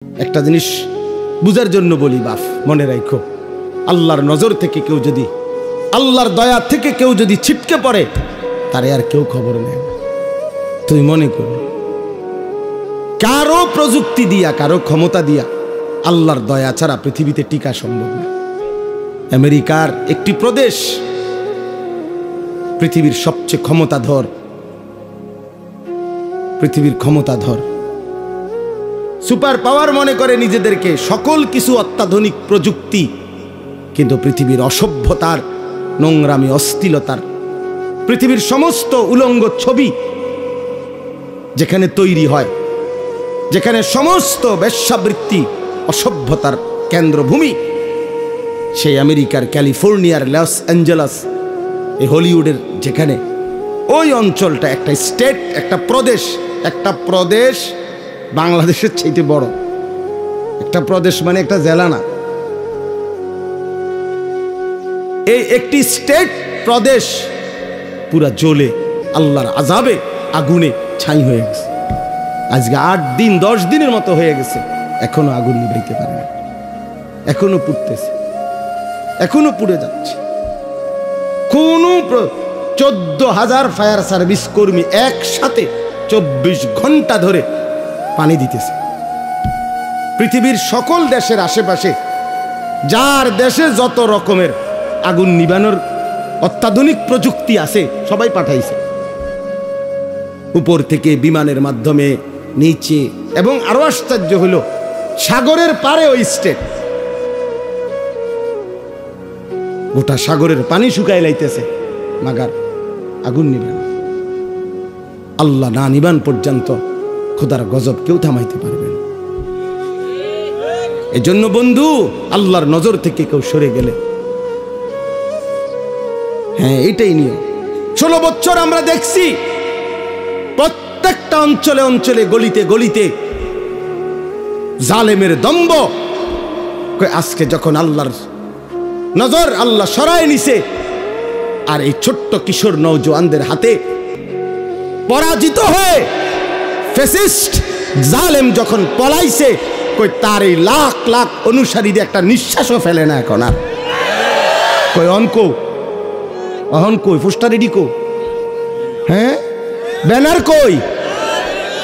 একটা জিনিস বুঝার জন্য বলি বাপ, মনে রাখো, আল্লাহর নজর থেকে কেউ যদি, আল্লাহর দয়া থেকে কেউ যদি ছিটকে পড়ে, তারে আর কেউ খবর নেয় না। তুই মনে কর, কারো প্রযুক্তি দিয়া, কারো ক্ষমতা দিয়া আল্লাহর দয়া ছাড়া পৃথিবীতে টিকা সম্ভব না। আমেরিকার একটি প্রদেশ পৃথিবীর সবচেয়ে ক্ষমতাধর, পৃথিবীর ক্ষমতাধর সুপার পাওয়ার মনে করে নিজেদেরকে, সকল কিছু অত্যাধুনিক প্রযুক্তি, কিন্তু পৃথিবীর অসভ্যতার, নোংরামি, অশ্লীলতার, পৃথিবীর সমস্ত উলঙ্গ ছবি যেখানে তৈরি হয়, যেখানে সমস্ত বেশ্যাবৃত্তি, অসভ্যতার কেন্দ্রভূমি, সেই আমেরিকার ক্যালিফোর্নিয়ার লস অ্যাঞ্জেলাস, এই হলিউডের যেখানে, ওই অঞ্চলটা একটা স্টেট, একটা প্রদেশ বাংলাদেশের চাইতে বড়। একটা প্রদেশ মানে একটা জেলা না, এই একটি স্টেট প্রদেশ পুরা জ্বলে আল্লাহর আযাবে, আগুনে ছাই হয়ে গেছে। আজকে 8 দিন 10 দিনের মতো হয়ে গেছে, এখনো আগুন নিভাইতে পারে না, এখনো পুড়তেছে, এখনো পুড়ে যাচ্ছে। কোন 14,000 ফায়ার সার্ভিস কর্মী একসাথে 24 ঘন্টা ধরে পানি দিতেছে। পৃথিবীর সকল দেশের আশেপাশে, যার দেশে যত রকমের আগুন নিবানোর অত্যাধুনিক প্রযুক্তি আছে, সবাই পাঠাইছে, উপর থেকে বিমানের মাধ্যমে, নিচে, এবং আরো আশ্চর্য হলো সাগরের পারে ওই স্টেট, গোটা সাগরের পানি শুকায় লাইতেছে, মাগার আগুন নিবেন। আল্লাহ না নিবান পর্যন্ত খোদার গজব কেউ থামাইতে পারবে না। এজন্য বন্ধু, আল্লাহর নজর থেকে কেউ সরে গেলে, হ্যাঁ এটাই নিয়ম। 16 বছর আমরা দেখছি প্রত্যেকটা অঞ্চলে অঞ্চলে, গলিতে গলিতে জালেমের দম্ভ। আজকে যখন আল্লাহর নজর আল্লাহ সরায় নিছে, আর এই ছোট্ট কিশোর নওজোয়ানদের হাতে পরাজিত হয়ে ফ্যাসিস্ট জালেম যখন পলাইছে, কই তার এই লাখ লাখ অনুসারীদের একটা নিঃশ্বাসও ফেলে না এখন আর। কই অনকো অহন কই, পোস্টার রেডি কো, হ্যাঁ ব্যানার কই,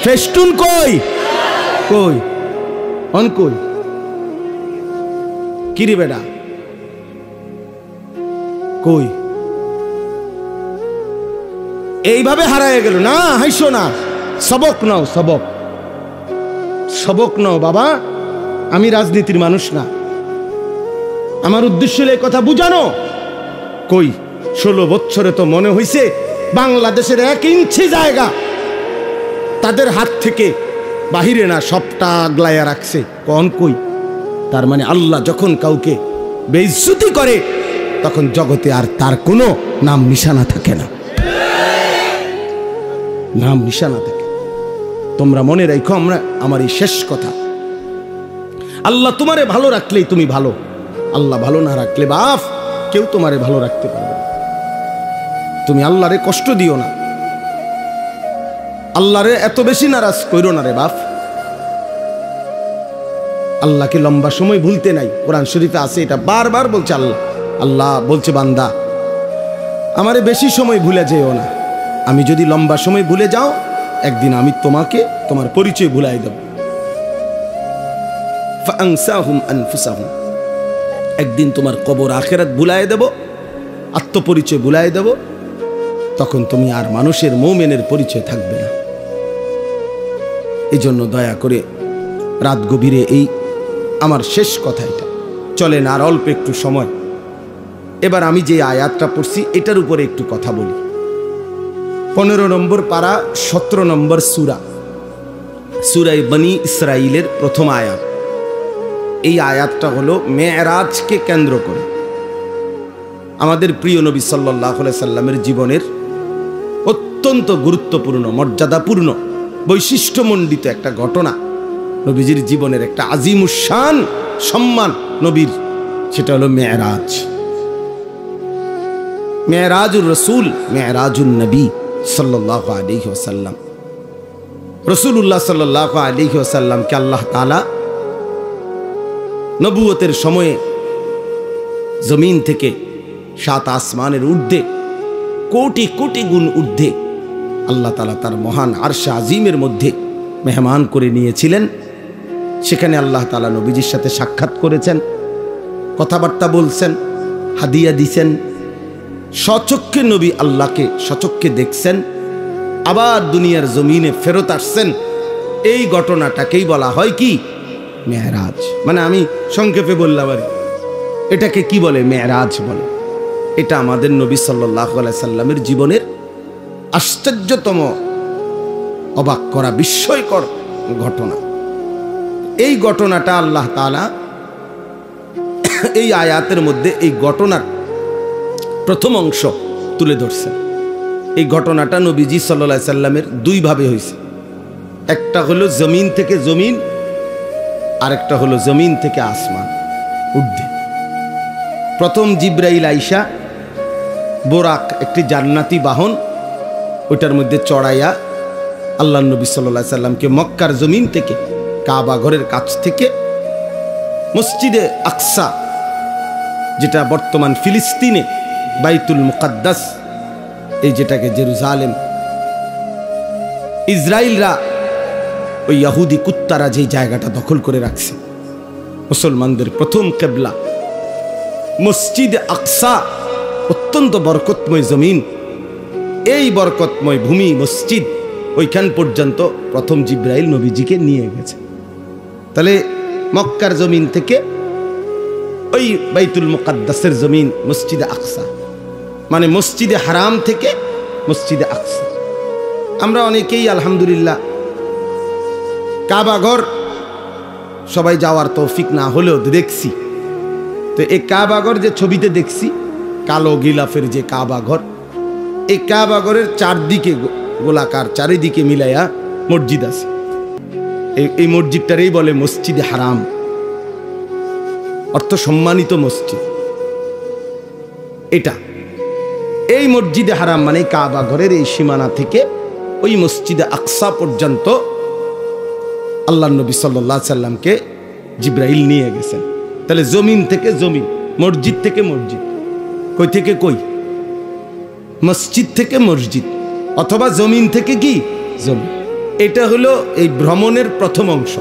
ফেস্টুন কই, কই অন কই, কিরে বেডা কই? এইভাবে হারায় গেল না। হাইসো না, সবক নাও, সবক নাও বাবা। আমি রাজনীতির মানুষ না, আমার উদ্দেশ্য এই কথা বুঝানো। কই 16 বছরে তো মনে হইছে বাংলাদেশের 1 ইঞ্চি জায়গা তাদের হাত থেকে বাহিরে না, সবটা আগলাইয়া রাখছে। কোন কই? তার মানে আল্লাহ যখন কাউকে বেইজ্জতি করে, তখন জগতে আর তার কোনো নাম নিশানা থাকে না, নাম নিশানা থাকে। তোমরা মনে রাখো, আমার এই শেষ কথা, আল্লাহ তোমারে ভালো রাখলেই তুমি ভালো, আল্লাহ ভালো না রাখলে বাপ কেউ তোমারে ভালো রাখতে পারবে না। তুমি আল্লাহরে কষ্ট দিও না, আল্লাহরে এত বেশি নারাজ কইরো না রে বাপ। আল্লাহকে লম্বা সময় ভুলতে নাই, কোরআন শরীফে আছে, এটা বারবার বলছে আল্লাহ। আল্লাহ বলছে, বান্দা আমারে বেশি সময় ভুলে যেও না, আমি যদি লম্বা সময় ভুলে যাও, একদিন আমি তোমাকে তোমার পরিচয় ভুলাই দেব। ফাআনসাহুম আনফুসাহুম, একদিন তোমার কবর আখিরাত ভুলাই দেব, আত্মপরিচয় ভুলাই দেব, তখন তুমি আর মানুষের মুমিনের পরিচয় থাকবে না। এই জন্য দয়া করে রাত গভীরে এই আমার শেষ কথা এটা, চলেন আর অল্প একটু সময়, এবার আমি যে আয়াতটা পড়ছি এটার উপরে একটু কথা বলি। 15 নম্বর পারা, 17 নম্বর সূরা, সূরা বনী ইসরাইলের প্রথম আয়াত। এই আয়াতটা হলো মেরাজকে কেন্দ্র করে আমাদের প্রিয় নবী সাল্লাল্লাহু আলাইহি সাল্লামের জীবনের অত্যন্ত গুরুত্বপূর্ণ, মর্যাদাপূর্ণ, বৈশিষ্ট্যমণ্ডিত একটা ঘটনা, নবীজির জীবনের একটা আজিমুশান সম্মান নবীর, সেটা হলো মেরাজ। মেরাজুর রাসূল, মেরাজুন নবী সাল্লাল্লাহু আলাইহি ওয়াসাল্লাম। রাসূলুল্লাহ সাল্লাল্লাহু আলাইহি ওয়াসাল্লামকে আল্লাহ তাআলা নবুয়তের সময়ে জমিন থেকে 7 আসমানের ঊর্ধ্বে কোটি কোটি গুণ ঊর্ধ্বে আল্লাহ তাআলা তার মহান আরশে আজিমের মধ্যে মেহমান করে নিয়েছিলেন। সেখানে আল্লাহ তাআলা নবীজির সাথে সাক্ষাৎ করেছেন, কথাবার্তা বলছেন, হাদিয়া দিছেন। স্বচক্ষে নবী আল্লাহকে স্বচক্ষে দেখছেন, আবার দুনিয়ার জমিনে ফেরত আসছেন। এই ঘটনাটাকেই বলা হয় কি? মেরাজ। মানে আমি সংক্ষেপে বললাম আর এটাকে কি বলে? মেরাজ বলে। এটা আমাদের নবী সাল্লাল্লাহু আলাইহি সাল্লামের জীবনের আশ্চর্যতম, অবাক করা, বিস্ময়কর ঘটনা। এই ঘটনাটা আল্লাহ তাআলা এই আয়াতের মধ্যে এই ঘটনার প্রথম অংশ তুলে ধরছেন। এই ঘটনাটা নবীজি সাল্লাল্লাহু আলাইহি সাল্লামের দুই ভাবে হয়েছে। একটা হলো জমিন থেকে জমিন, আরেকটা হলো জমিন থেকে আসমান ঊর্ধ্বে। প্রথম জিব্রাইল আইসা বোরাক, একটি জান্নাতি বাহন, ওইটার মধ্যে চড়াইয়া আল্লাহ নবী সাল্লাল্লাহু আলাইহি সাল্লামকে মক্কার জমিন থেকে, কাবা ঘরের কাছ থেকে মসজিদে আকসা, যেটা বর্তমান ফিলিস্তিনে বাইতুল মুকাদ্দাস, এই যেটাকে জেরুজালেম, ইসরায়েলরা ওই ইহুদি কুত্তারা যে জায়গাটা দখল করে রাখছে, মুসলমানদের প্রথম কিবলা মসজিদে আকসা, অত্যন্ত বরকতময় জমিন। এই বরকতময় ভূমি মসজিদ, ওইখান পর্যন্ত প্রথম জিব্রাইল নবীজিকে নিয়ে গেছে। তাহলে মক্কার জমিন থেকে ওই বাইতুল মুকাদ্দাসের জমিন মসজিদে আকসা, মানে মসজিদে হারাম থেকে মসজিদে আকসা। আমরা অনেকেই আলহামদুলিল্লাহ কাবা ঘর সবাই যাওয়ার তৌফিক না হলেও দেখছি। তো এই কাবা ঘর যে ছবিতে দেখছি, কালো গিলাফের যে কাবা ঘর, এই কাবা ঘরের চারদিকে গোলাকার, চারিদিকে মিলাইয়া মসজিদ আছে। এই মসজিদটারই বলে মসজিদে হারাম, অর্থ সম্মানিত মসজিদ। এটা এই মসজিদে হারাম মানে কাবা ঘরের এই সীমানা থেকে ওই মসজিদে আকসা পর্যন্ত আল্লাহ নবী সাল্লাল্লাহু আলাইহি সাল্লামকে জিব্রাইল নিয়ে গেছেন। তাহলে জমিন থেকে জমিন, মসজিদ থেকে মসজিদ, কই থেকে কই? মসজিদ থেকে মসজিদ, অথবা জমিন থেকে কি জমিন। এটা হলো এই ভ্রমণের প্রথম অংশ,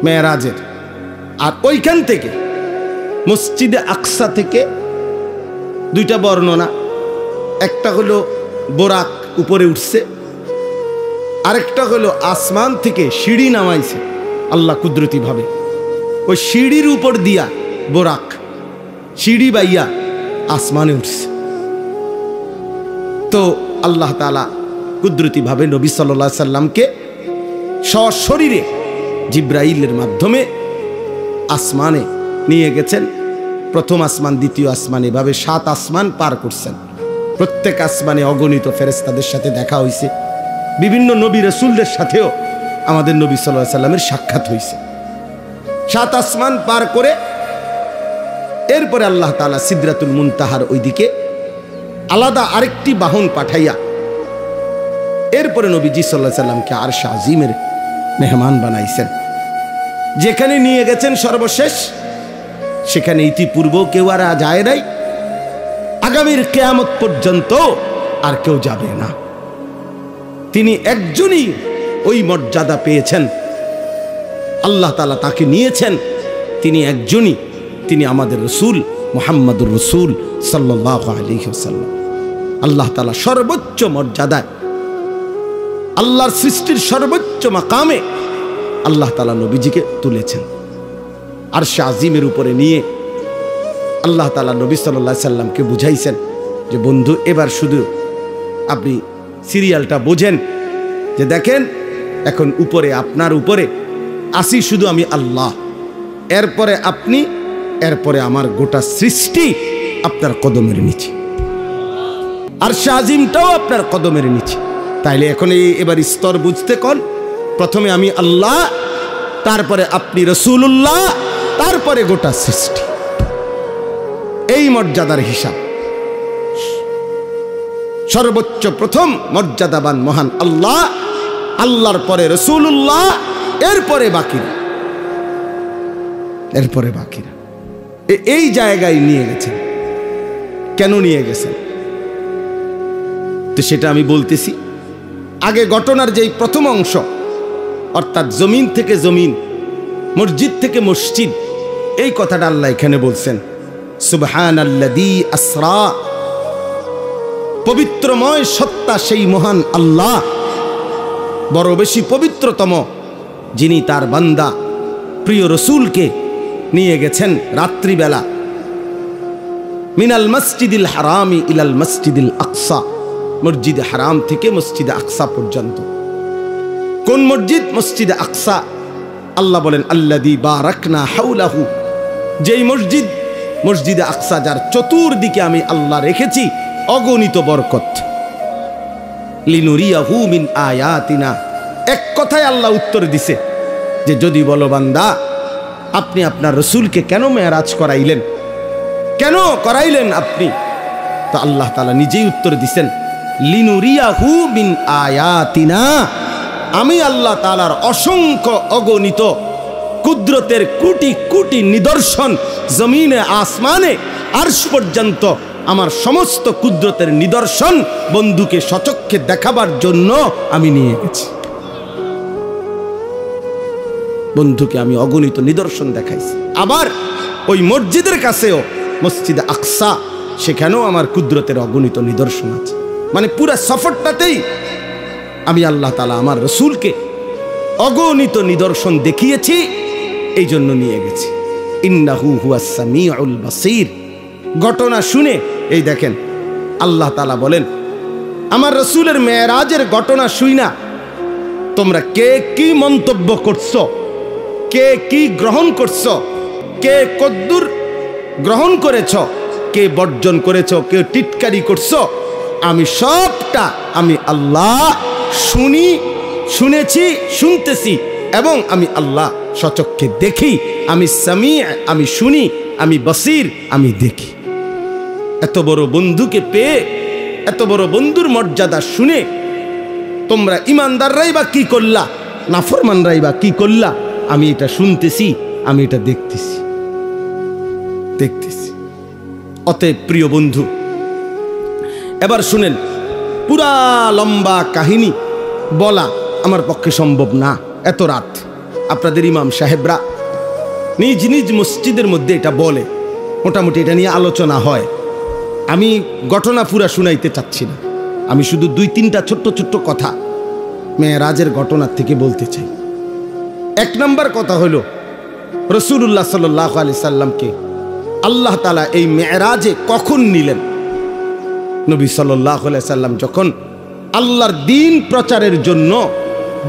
মেরাজের। আর ওইখান থেকে মসজিদে আকসা থেকে দুইটা বর্ণনা, একটা হলো বোরাক উপরে উঠছে, আরেকটা হলো আসমান থেকে সিঁড়ি নামাইছে আল্লাহ কুদরতি ভাবে। ওই সিঁড়ির উপর দিয়া বোরাক সিঁড়ি বাইয়া আসমানে উঠছে। তো আল্লাহ তাআলা কুদরতি ভাবে নবী সাল্লাল্লাহু আলাইহি সাল্লামকে সশরীরে জিব্রাইলের মাধ্যমে আসমানে নিয়ে গেছেন। প্রথম আসমান, দ্বিতীয় আসমান, এভাবে 7 আসমান পার করছেন। প্রত্যেক আসমানে অগণিত ফেরেশতাদের সাথে দেখা হয়েছে। বিভিন্ন নবী রাসূলদের সাথেও আমাদের নবী সাল্লাল্লাহু আলাইহি সাল্লামের সাক্ষাৎ হয়েছে। 7 আসমান পার করে এরপরে আল্লাহ তাআলা সিদরাতুল মুনতাহার ওইদিকে আলাদা আরেকটি বাহন পাঠাইয়া এরপরে নবীজি সাল্লাল্লাহু আলাইহি সাল্লামকে আরশে আজিমের মেহমান বানাইছেন। যেখানে নিয়ে গেছেন সর্বশেষ, সেখানে ইতিপূর্ব কেউ আর যায় নাই, আগামীর কিয়ামত পর্যন্ত আর কেউ যাবে না। তিনি একজনই ওই মর্যাদা পেয়েছেন, আল্লাহ তাআলা তাকে নিয়েছেন। তিনি একজনই, তিনি আমাদের রাসূল মুহাম্মদুর রাসূল সাল্লাল্লাহু আলাইহি ওয়াসাল্লাম। আল্লাহ তাআলা সর্বোচ্চ মর্যাদায়, আল্লাহর সৃষ্টির সর্বোচ্চ মাকামে আল্লাহ তাআলা নবীজিকে তুলেছেন। আরশে আজিমের উপরে নিয়ে আল্লাহ তাআলা নবী সাল্লাল্লাহু আলাইহি সাল্লামকে বুঝাইছেন যে বন্ধু, এবার শুধু আপনি সিরিয়ালটা বোঝেন, যে দেখেন এখন উপরে, আপনার উপরে আসি শুধু আমি আল্লাহ, এরপরে আপনি, এরপরে আমার গোটা সৃষ্টি আপনার কদমের নিচে, আরশে আজিমটাও আপনার কদমের নিচে। তাইলে এখন এবার স্তর বুঝতে কোন, প্রথমে আমি আল্লাহ, তারপরে আপনি রাসূলুল্লাহ, তারপরে গোটা সৃষ্টি। এই মর্যাদার হিসাব। সর্বোচ্চ প্রথম মর্যাদাবান মহান আল্লাহ, আল্লাহর পরে রাসূলুল্লাহ, এরপরে বাকি। এরপরে বাকিরা। এই জায়গায় নিয়ে গেছেন। কেন নিয়ে গেছেন তো সেটা আমি বলতেছি। আগে ঘটনার যেই প্রথম অংশ, অর্থাৎ জমিন থেকে জমিন, মসজিদ থেকে মসজিদ, এই কথাটা আল্লাহ এখানে বলছেন। সুবহানাল্লাযী আসরা, পবিত্রময় সত্তা সেই মহান আল্লাহ, বড় বেশি পবিত্রতম, যিনি তার বান্দা প্রিয় রসুলকে নিয়ে গেছেন রাত্রিবেলা মিনাল মসজিদিল হারামি ইলাল মসজিদিল আকসা, মসজিদে হারাম থেকে মসজিদে আকসা পর্যন্ত। কোন মসজিদ? মসজিদে আকসা। আল্লাহ বলেন আল্লাযী বারাকনা হাওলাহু, যেই মসজিদ, মসজিদে আকসা যার চতুর্দিকে আমি আল্লাহ রেখেছি অগণিত বরকত। লিনুরিয়াহু মিন আয়াতিনা, এক কথায় আল্লাহ উত্তর দিছে যে যদি বলো বান্দা আপনি আপনার রসুলকে কেন মেরাজ করাইলেন, কেন করাইলেন আপনি, তো আল্লাহ তাআলা নিজেই উত্তর দিছেন লিনুরিয়াহু মিন আয়াতিনা, আমি আল্লাহ তাআলার অসংখ্য অগণিত কুদরতের কোটি কোটি নিদর্শন জমিনে আসমানে আরশ পর্যন্ত আমার সমস্ত কুদরতের নিদর্শন বন্ধুকে সচক্ষে দেখাবার জন্য আমি নিয়ে গেছি। বন্ধুকে আমি অগণিত নিদর্শন দেখাইছি। আবার ওই মসজিদের কাছেও, মসজিদে আকসা, সেখানেও আমার কুদরতের অগণিত নিদর্শন আছে। মানে পুরা সফরটাতেই আমি আল্লাহ তাআলা আমার রসুলকে অগণিত নিদর্শন দেখিয়েছি, এই জন্য নিয়ে গেছি। ইন্নাহু হুয়াস সামিউল বাসীর। ঘটনা শুনে এই দেখেন আল্লাহ তাআলা বলেন আমার রসুলের মেরাজের ঘটনা শুইনা তোমরা কে কি মন্তব্য করছো, কে কি গ্রহণ করছো, কে কদ্দুর গ্রহণ করেছ, কে বর্জন করেছ, কে টিটকারি করছো, আমি সবটা আমি আল্লাহ শুনেছি, শুনতেছি, এবং আমি আল্লাহ সচক্ষে দেখি। আমি সামি, আমি শুনি, আমি বসির, আমি দেখি। এত বড় বন্ধুকে পেয়ে, এত বড় বন্ধুর মর্যাদা শুনে তোমরা ইমানদাররাই বা কি করলা, নাফরমানরাই বা কি করলা, আমি এটা শুনতেছি, আমি এটা দেখতেছি। অতএব প্রিয় বন্ধু, এবার শুনেন, পুরা লম্বা কাহিনী বলা আমার পক্ষে সম্ভব না। এত রাত আপনাদের ইমাম সাহেবরা নিজ নিজ মসজিদের মধ্যে এটা বলে, মোটামুটি এটা নিয়ে আলোচনা হয়। আমি ঘটনা পুরা শুনাইতে চাচ্ছি না, আমি শুধু 2-3টা ছোট্ট ছোট্ট কথা মেরাজের ঘটনার থেকে বলতে চাই। 1 নম্বর কথা হলো রাসূলুল্লাহ সাল্লাল্লাহু আলাইহি সাল্লামকে আল্লাহ তাআলা এই মেরাজে কখন নিলেন। নবী সাল্লাল্লাহু আলাইহি সাল্লাম যখন আল্লাহর দ্বীন প্রচারের জন্য,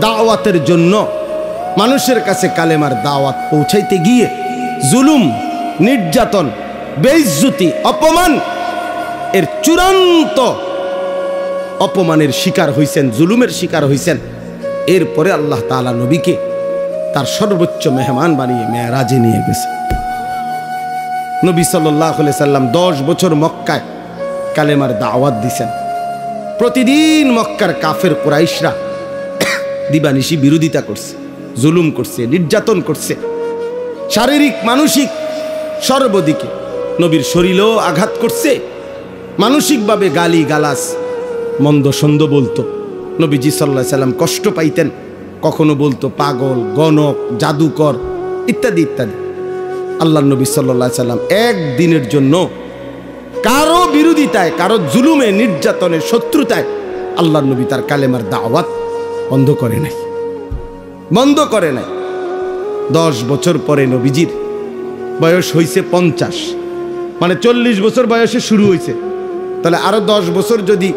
দাওয়াতের জন্য মানুষের কাছে কালেমার দাওয়াত পৌঁছাইতে গিয়ে জুলুম, নির্যাতন, বেইজ্জতি, অপমান, এর চূড়ান্ত অপমানের শিকার হইছেন, জুলুমের শিকার হইছেন, এরপরে আল্লাহ তাআলা নবীকে তার সর্বোচ্চ মেহমান বানিয়ে মেরাজে নিয়ে গেছে। নবী সাল্লাল্লাহু আলাইহি সাল্লাম 10 বছর মক্কায় কালেমার দাওয়াত দিছেন। প্রতিদিন মক্কার কাফের কুরাইশরা দিবানিশি বিরোধিতা করছে, জুলুম করছে, নির্যাতন করছে, শারীরিক মানসিক সর্বদিকে। নবীর শরীরেও আঘাত করছে, মানসিকভাবে গালি গালাস, মন্দ সন্দ বলতো। নবীজি সাল্লাল্লাহু আলাইহি সাল্লাম কষ্ট পাইতেন, কখনো বলতো পাগল, গণক, জাদুকর ইত্যাদি ইত্যাদি। আল্লাহ নবী সাল্লাল্লাহু আলাইহি সাল্লাম একদিনের জন্য কারো বিরোধিতায়, কারো জুলুমে, নির্যাতনে, শত্রুতায় আল্লাহ নবী তার কালেমার দাওয়াত বন্ধ করে নাই। 10 বছর পরে নবীজির বয়স হয়েছে 50, মানে 40 বছর বয়সে শুরু হয়েছে। তাহলে আরো 10 বছর যদি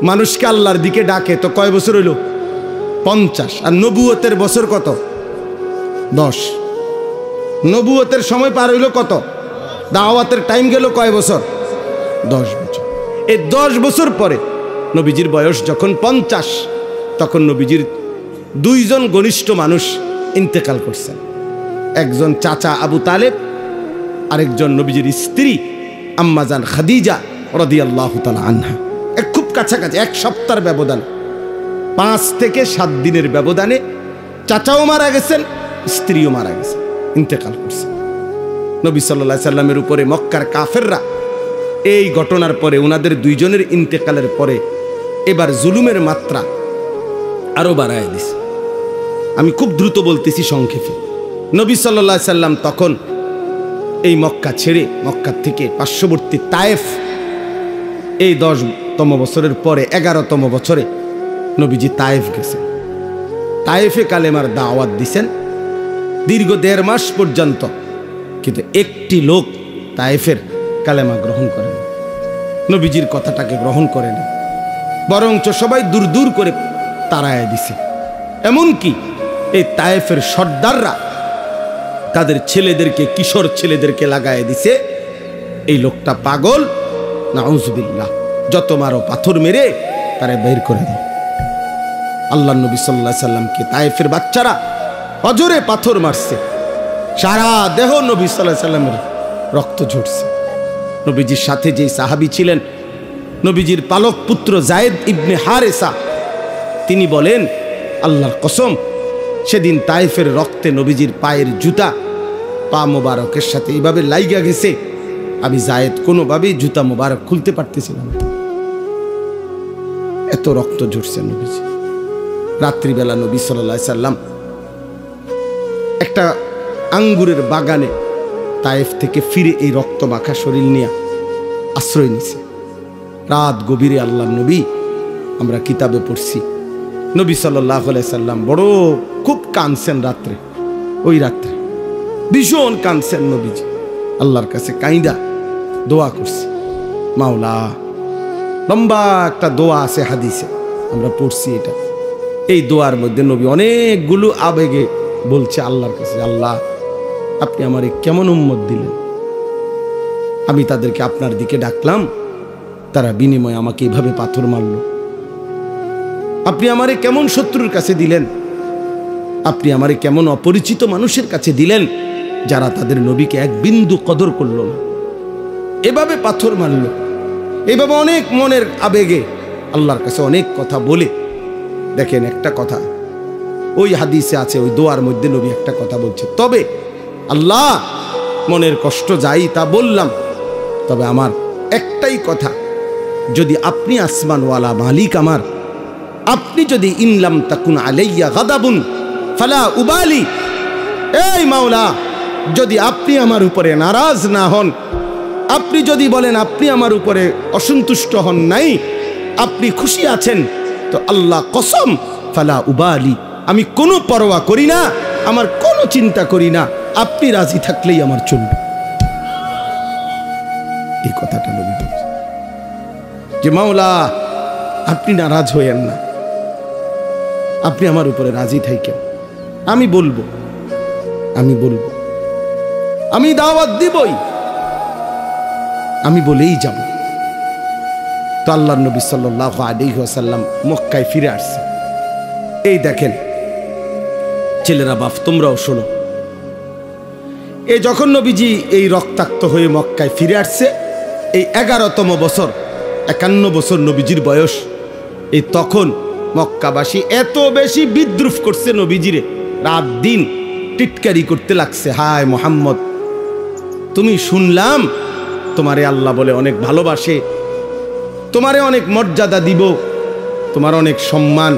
মানুষকে আল্লাহর দিকে ডাকে তো কয় বছর হইল? 50। আর নবুয়তের বছর কত? 10। নবুয়তের সময় পার হইল কত? দাওয়াতের টাইম গেল কয় বছর? 10 বছর। এই 10 বছর পরে নবীজির বয়স যখন 50, তখন নবীজির 2 জন ঘনিষ্ঠ মানুষ ইন্তেকাল করছেন। একজন চাচা আবু তালেব, আরেকজন নবীজির স্ত্রী আম্মাজান খাদিজা রাদিয়াল্লাহু তাআলা আনহা। খুব কাছাকাছি, 1 সপ্তাহের ব্যবধান, 5 থেকে 7 দিনের ব্যবধানে চাচাও মারা গেছেন, স্ত্রীও মারা গেছেন। ইন্তেকাল করছে। নবী সাল্লাল্লাহু আলাইহি সাল্লামের উপরে মক্কার কাফেররা এই ঘটনার পরে, ওনাদের দুইজনের ইন্তেকালের পরে এবার জুলুমের মাত্রা আরো বাড়ায় দিছে। আমি খুব দ্রুত বলতেছি সংক্ষেপে। নবী সাল্লাল্লাহু আলাইহি সাল্লাম তখন এই মক্কা ছেড়ে, মক্কার থেকে পার্শ্ববর্তী তায়েফ, এই 10তম বছরের পরে 11তম বছরে নবীজি তায়েফ গেছেন। তায়েফে কালেমার দাওয়াত দিছেন দীর্ঘ 1.5 মাস পর্যন্ত, কিন্তু একটি লোক তায়েফের কালেমা গ্রহণ করেন, নবীজির কথাটাকে গ্রহণ করেন, বরঞ্চ সবাই দূর দূর করে তাড়ায় দিছে। এমনকি এই তায়েফের সর্দাররা তাদের ছেলেদেরকে, কিশোর ছেলেদেরকে লাগায় দিছে, এই লোকটা পাগল, নাউজুবিল্লাহ, যত মারো পাথর মেরে তারা বের করে দাও। আল্লাহ নবী সাল্লাল্লাহু আলাইহি সাল্লামকে তায়েফের বাচ্চারা অজরে পাথর মারছে, সারা দেহ নবী সাল্লাল্লাহু আলাইহি সাল্লামের রক্ত ঝরছে। নবীজির সাথে যেই সাহাবী ছিলেন, নবীজির পালক পুত্র যায়েদ ইবনে হারেসা, তিনি বলেন, আল্লাহর কসম, সেদিন তায়েফের রক্তে নবীজির পায়ের জুতা পা মোবারকের সাথে এইভাবে লাইগা গেছে, আমি যায়েদ কোনোভাবেই জুতা মোবারক খুলতে পারতেছিলাম না, এত রক্ত ঝরছে নবীজি। রাত্রিবেলা নবী সাল্লাল্লাহু আলাইহি সাল্লাম একটা আঙ্গুরের বাগানে তায়েফ থেকে ফিরে এই রক্ত মাখা শরীর নিয়ে আশ্রয় নিছে। রাত গভীরে আল্লাহর নবী, আমরা কিতাবে পড়ছি, নবী সাল্লাল্লাহু আলাইহি সাল্লাম বড় খুব কাঁদছেন রাত্রে, ওই রাত্রে ভীষণ কাঁদছেন নবীজি, আল্লাহর কাছে কাইন্দা দোয়া করছে। মাওলা, লম্বা একটা দোয়া আছে হাদিসে, আমরা পড়ছি এটা। এই দোয়ার মধ্যে নবী অনেকগুলো আবেগে বলছে আল্লাহর কাছে, আল্লাহ, আপনি আমারে কেমন উম্মত দিলেন, আমি তাদেরকে আপনার দিকে ডাকলাম, তারা বিনিময়ে আমাকে এভাবে পাথর মারল। আপনি আমারে কেমন শত্রুর কাছে দিলেন, আপনি আমারে কেমন অপরিচিত মানুষের কাছে দিলেন, যারা তাদের নবীকে এক বিন্দু কদর করল না, এভাবে পাথর মারল। এভাবে অনেক মনের আবেগে আল্লাহর কাছে অনেক কথা বলে, দেখেন একটা কথা ওই হাদিসে আছে, ওই দোয়ার মধ্যে নবী একটা কথা বলছে, তবে আল্লাহ, মনের কষ্ট যাই তা বললাম, তবে আমার একটাই কথা, যদি আপনি আসমানওয়ালা মালিক আমার, আপনি যদি ইনলাম তাকুন আলাইয়া গাদাবুন ফালা উবালি, এই মাওলা, যদি আপনি আমার উপরে নারাজ না হন, আপনি যদি বলেন আপনি আমার উপরে অসন্তুষ্ট হন নাই, আপনি খুশি আছেন, তো আল্লাহ কসম, ফালা উবালি, আমি কোনো পরোয়া করি না, আমার কোনো চিন্তা করি না, আপনি রাজি থাকলেই আমার চলবে। এই কথাটা নবী বলছে যে মাওলা, আপনি নারাজ হইয়েন না, আপনি আমার উপরে রাজি থাকেন, আমি বলবো, আমি দাওয়াত দিবই, আমি বলেই যাব। তো আল্লাহর নবী সাল্লাল্লাহু আলাইহি ওয়াসাল্লাম মক্কায় ফিরে আসছে। এই দেখেন ছেলেরা, বাপ, তোমরাও শোনো, এই যখন নবীজি এই রক্তাক্ত হয়ে মক্কায় ফিরে আসছে, এই 11তম বছর, 51 বছর নবীজির বয়স, এই তখন মক্কাবাসী এত বেশি বিদ্রুপ করছে নবীজিরে, রাত দিন টিটকারি করতে লাগছে, হায় মুহাম্মদ, তুমি শুনলাম তোমারে আল্লাহ বলে অনেক ভালোবাসে, তোমারে অনেক মর্যাদা দিব, তোমার অনেক সম্মান,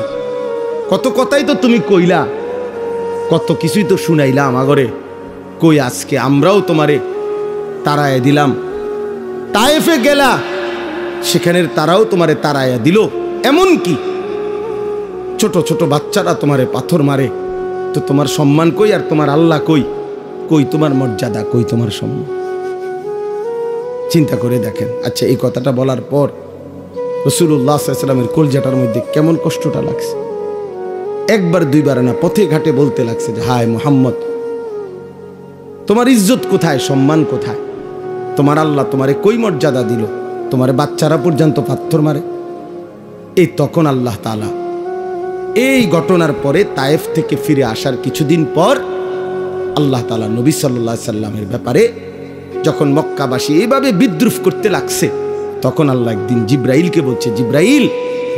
কত কথাই তো তুমি কইলা, কত কিছুই তো শুনাইলা আমাগরে, কই আজকে আমরাও তোমারে তাড়ায় দিলাম, তায়েফে গেলা, সেখানের তারাও তোমারে তাড়াইয়া দিল, এমন কি ছোট ছোট বাচ্চারা তোমারে পাথর মারে, তো তোমার সম্মান কই, আর তোমার আল্লাহ কই, কই তোমার মর্যাদা, কই তোমার সম্মান? চিন্তা করে দেখেন। আচ্ছা, এই কথাটা বলার পর রাসূলুল্লাহ সাল্লাল্লাহু আলাইহি ওয়াসাল্লামের কলজাটার মধ্যে কেমন কষ্টটা লাগছে, একবার দুইবার না, পথে ঘাটে বলতে লাগছে যে হায় মুহাম্মদ, তোমার ইজ্জত কোথায়, সম্মান কোথায়, তোমার আল্লাহ তোমারে কই মর্যাদা দিল, তোমার বাচ্চারা পর্যন্ত পাথর মারে। এই তখন আল্লাহ তাআলা এই ঘটনার পরে তায়েফ থেকে ফিরে আসার কিছুদিন পর আল্লাহ তাআলা নবী সাল্লাল্লাহু আলাইহি সাল্লামের ব্যাপারে যখন মক্কাবাসী এইভাবে বিদ্রুপ করতে লাগছে, তখন আল্লাহ একদিন জিব্রাইলকে বলছে, জিব্রাইল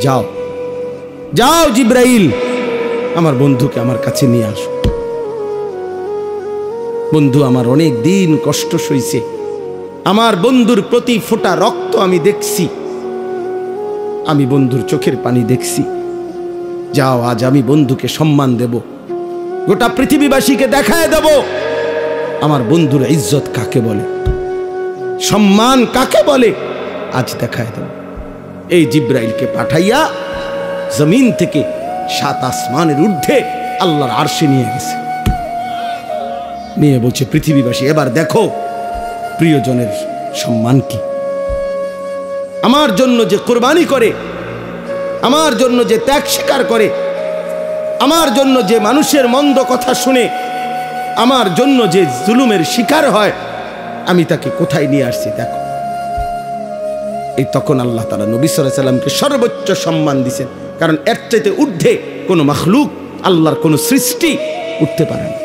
যাও, যাও জিব্রাইল, আমার বন্ধুকে আমার কাছে নিয়ে আসো। বন্ধু আমার অনেক দিন কষ্ট সইছে, আমার বন্ধুর প্রতি ফোঁটা রক্ত আমি দেখছি, আমি বন্ধুর চোখের পানি দেখছি। যাও, আজ আমি বন্ধুকে সম্মান দেব, গোটা পৃথিবীবাসীকে দেখায় দেব আমার বন্ধুর ইজ্জত কাকে বলে, সম্মান কাকে বলে, আজ দেখায় দেব। এই জিব্রাইলকে পাঠাইয়া জমিন থেকে 7 আসমানের ঊর্ধ্বে আল্লাহর আরশে নিয়ে গেছে, নিয়ে বলছে পৃথিবীবাসী এবার দেখো প্রিয়জনের সম্মান কি। আমার জন্য যে কোরবানি করে, আমার জন্য যে ত্যাগ স্বীকার করে, আমার জন্য যে মানুষের মন্দ কথা শুনে, আমার জন্য যে জুলুমের শিকার হয়, আমি তাকে কোথায় নিয়ে আসছি দেখো। এই তখন আল্লাহ তাআলা নবী সাল্লাল্লাহু আলাইহি সাল্লামকে সর্বোচ্চ সম্মান দিয়েছেন, কারণ এর চাইতে ঊর্ধ্বে কোনো মাখলুক, আল্লাহর কোনো সৃষ্টি উঠতে পারে না,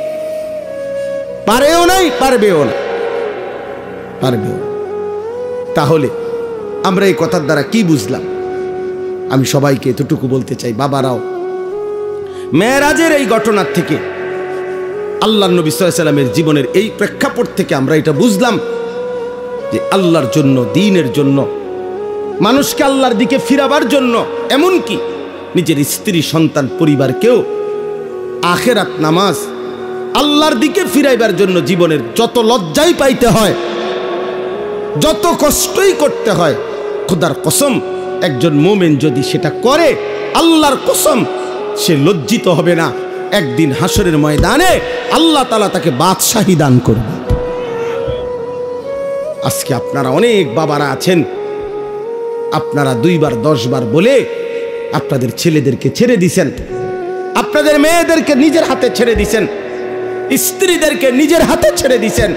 পারেও নাই, পারবেও না, পারবেও না। তাহলে আমরা এই কথার দ্বারা কি বুঝলাম? আমি সবাইকে এতটুকু বলতে চাই, বাবারাও মেরাজের এই ঘটনার থেকে, আল্লাহর নবী সাল্লাল্লাহু আলাইহি সাল্লামের জীবনের এই প্রেক্ষাপট থেকে আমরা এটা বুঝলাম যে আল্লাহর জন্য, দ্বীনের জন্য, মানুষকে আল্লাহর দিকে ফিরাবার জন্য, এমনকি নিজের স্ত্রী, সন্তান, পরিবারকেও আখিরাত, নামাজ, আল্লাহর দিকে ফিরাইবার জন্য জীবনের যত লজ্জাই পাইতে হয়, যত কষ্টই করতে হয়, খোদার কসম একজন মুমিন যদি সেটা করে, আল্লাহর কসম সে লজ্জিত হবে না। একদিন হাসরের ময়দানে আল্লাহ তাআলা তাকে বাদশাহী দান করবে। আজকে আপনারা অনেক বাবারা আছেন, আপনারা 2 বার 10 বার বলে আপনাদের ছেলেদেরকে ছেড়ে দিছেন, আপনাদের মেয়েদেরকে নিজের হাতে ছেড়ে দিছেন, স্ত্রীদেরকে নিজের হাতে ছেড়ে দিছেন।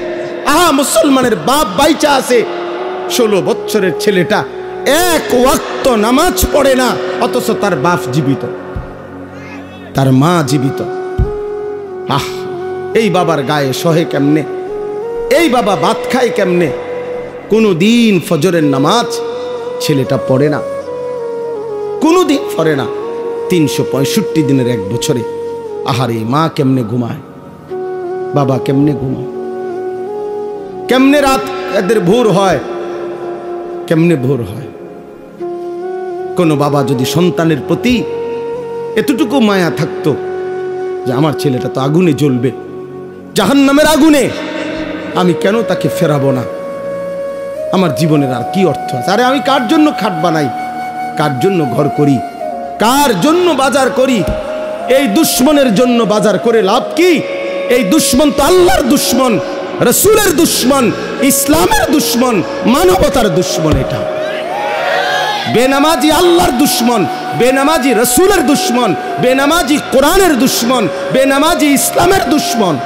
আহা, মুসলমানের বাপ বাইচা আছে, 16 বছরের ছেলেটা 1 ওয়াক্ত নামাজ পড়ে না, অথচ তার বাপ জীবিত, তার মা জীবিত। আহ, এই বাবার গায়ে সহে কেমনে? এই বাবা ভাত খায় কেমনে? কোনো দিন ফজরের নামাজ ছেলেটা পড়ে না, কোনো দিন পড়ে না। 365 দিনের 1 বছরে আহারে মা কেমনে ঘুমায়, বাবা কেমনে ঘুমায়, কেমনে রাত এদের ভোর হয়, কেমনে ভোর হয়। কোনো বাবা যদি সন্তানের প্রতি এতটুকু মায়া থাকতো যে আমার ছেলেটা তো আগুনে জ্বলবে, জাহান্নামের আগুনে, আমি কেন তাকে ফেরাবো না? আমার জীবনের আর কি অর্থ আছে? আরে আমি কার জন্য খাট বানাই, কার জন্য ঘর করি, কার জন্য বাজার করি? এই দুশ্মনের জন্য বাজার করে লাভ কি? এই দুশ্মন তো আল্লাহর দুশ্মন, রাসূলের দুশ্মন, ইসলামের দুশ্মন, মানবতার দুশ্মন। এটা বেনামাজি আল্লাহর দুশ্মন, বেনামাজি রাসূলের দুশ্মন, বেনামাজি কোরআনের দুশ্মন, বেনামাজি ইসলামের দুশ্মন।